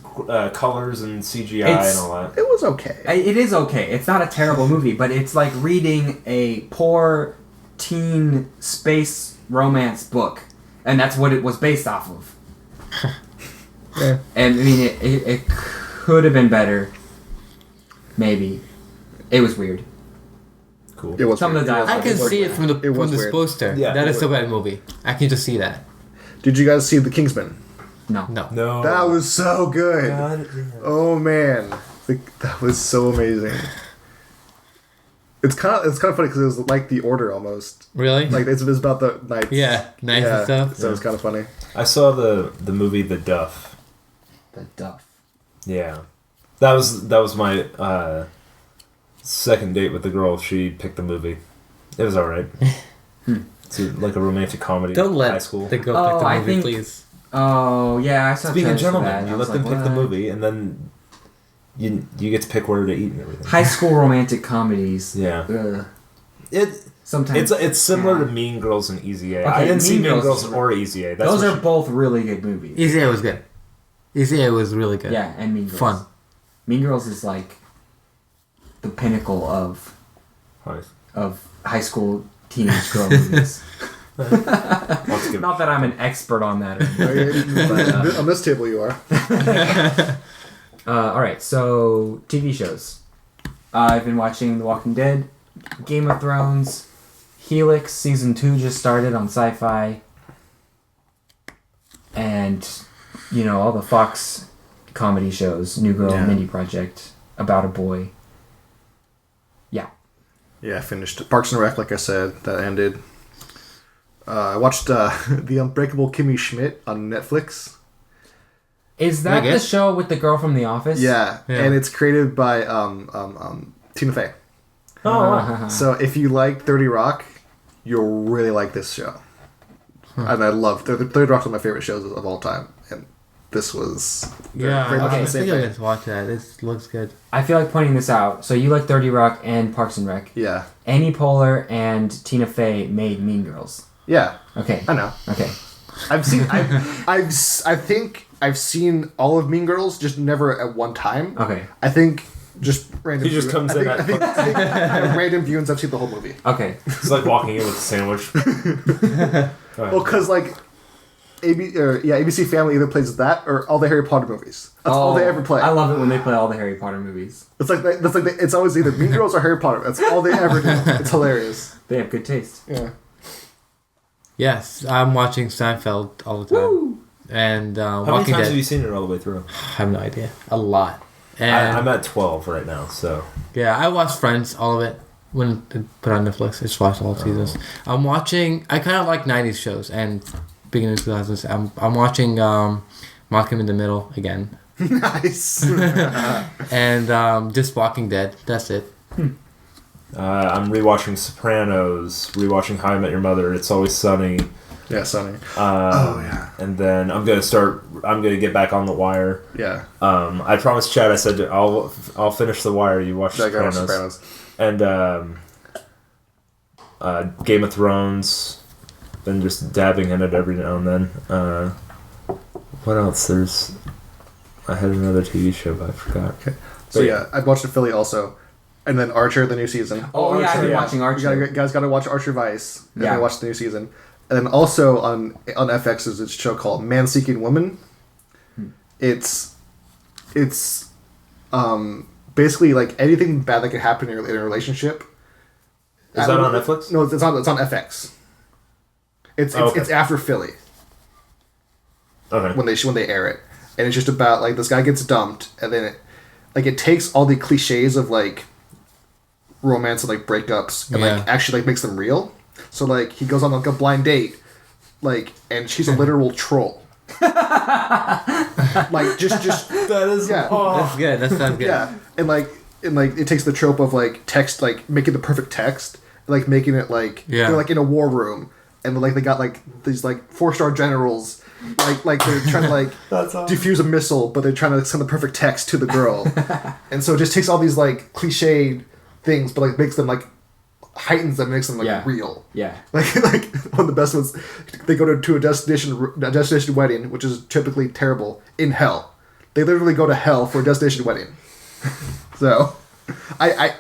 colors and CGI and all that. It was okay. It is okay. It's not a terrible movie, but it's like reading a poor teen space romance book, and that's what it was based off of. Yeah. And I mean, it could have been better. Maybe. It was weird. Cool. It was Some of the weird. dialogue. I can see it from this weird. poster. Yeah, That it is a bad movie. I can just see that. Did you guys see The Kingsman? No. No. That was so good. God. Oh man, that was so amazing. It's kind of funny because it was like The Order almost. Really? Like it's about the knights. Yeah, knights and stuff. So it's kind of funny. I saw the movie The Duff. The Duff. Yeah. That was my second date with the girl. She picked the movie. It was alright. It's like a romantic comedy. Don't let high school. the girl pick the I movie, think- please. Oh, yeah, I saw Being a trailers for gentleman, that. you I let was them like, pick the what? movie, and then you get to pick where to eat and everything. High school romantic comedies. Yeah. Ugh. It Sometimes. it's similar to Mean Girls and Easy A. Okay, I didn't see Mean Mean Girls Girls is or Easy A. Those are both really good movies. Easy A was good. Easy A was really good. Yeah, and Mean Girls. Fun. Mean Girls is like the pinnacle of high school teenage girl movies. Not that I'm an expert on that. But, On this table, you are. all right, so TV shows. I've been watching The Walking Dead, Game of Thrones, Helix season 2 just started on Sci-Fi, and all the Fox comedy shows, New Girl, Mindy Project, About a Boy. Yeah, I finished Parks and Rec, like I said. That ended. I watched The Unbreakable Kimmy Schmidt on Netflix. Is that the show with the girl from The Office? Yeah, and it's created by Tina Fey. Oh, wow. So if you like 30 Rock, you'll really like this show. And I love 30 Rock's one of my favorite shows of all time, and this was very much okay. the I same think I thing. just watch that. It looks good. I feel like pointing this out. So you like 30 Rock and Parks and Rec. Yeah, Amy Poehler and Tina Fey made Mean Girls. yeah, Okay. I know. Okay. I've seen. I think I've seen all of Mean Girls, just never at one time. Okay. I think just random. He just comes in I think random viewings. I've seen the whole movie. Okay. It's like walking in with a sandwich. Well, because like, ABC Family either plays that or all the Harry Potter movies. That's all they ever play. I love it when they play all the Harry Potter movies. It's like it's always either Mean Girls or Harry Potter. That's all they ever do. It's hilarious. They have good taste. Yeah. Yes, I'm watching Seinfeld all the time. Woo! And How many Walking times Dead. have you seen it all the way through? I have no idea. A lot. And I'm at 12 right now, so. yeah, I watched Friends, all of it. When it put on Netflix, I just watched all seasons. I kind of like 90s shows and beginning of 2000s. I'm watching Malcolm in the Middle again. Nice. And just Walking Dead. That's it. I'm rewatching Sopranos, rewatching How I Met Your Mother, It's Always Sunny. Yeah, Sonny. Yeah. And then I'm gonna get back on The Wire. Yeah. I promised Chad, I said I'll finish The Wire, you watch Sopranos. And Game of Thrones. Been just dabbing in it every now and then. What else? I had another TV show, but I forgot. Okay. So yeah, I watched Philly also, and then Archer, the new season. Oh, yeah, I've been watching Archer. You guys got to watch Archer Vice. And Yeah. then watch the new season, and then also on FX is this show called Man Seeking Woman. It's basically like anything bad that could happen in a relationship. Is that on Netflix? No, it's on FX. It's after Philly. Okay. when they air it, and it's just about like this guy gets dumped, and then it takes all the cliches of like romance and like breakups and like actually like makes them real. So like he goes on like a blind date, like, and she's a literal troll. Like just that is That's good. That sounds good. yeah, and like it takes the trope of like text, like making the perfect text, like making it like they're like in a war room and like they got like these like 4-star generals. Like they're trying to like defuse a missile, but they're trying to send the perfect text to the girl, and so it just takes all these like cliched things, but like makes them like heightens them, makes them like real. Yeah. Like one of the best ones, they go to a destination wedding, which is typically terrible in hell. They literally go to hell for a destination wedding. So, I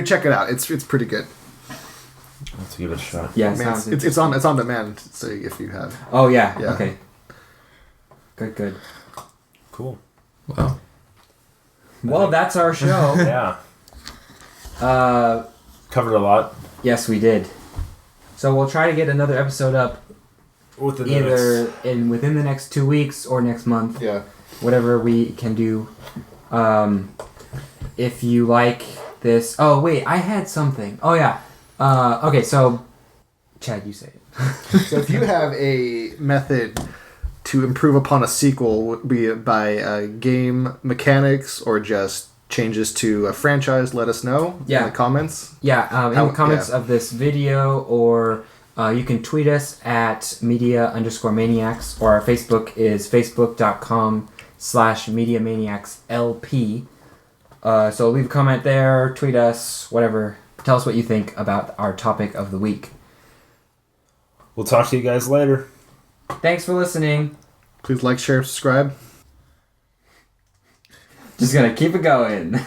check it out. It's pretty good. Let's give it a shot. Yeah, Man, it's on demand. So if you have. Oh yeah. Okay. Good. Cool. Wow. Well, that's our show. Yeah. Covered a lot. Yes, we did. So we'll try to get another episode up within the next 2 weeks or next month. Yeah. Whatever we can do. If you like this... Oh, wait. I had something. Oh, yeah. Okay, so... Chad, you say it. So if you have a method to improve upon a sequel, be it by game mechanics or just changes to a franchise, let us know in the comments. Yeah, in the comments of this video, or you can tweet us at media_maniacs, or our Facebook is facebook.com/mediamaniacslp. So leave a comment there, tweet us, whatever. Tell us what you think about our topic of the week. We'll talk to you guys later. Thanks for listening. Please like, share, subscribe. Just gonna keep it going.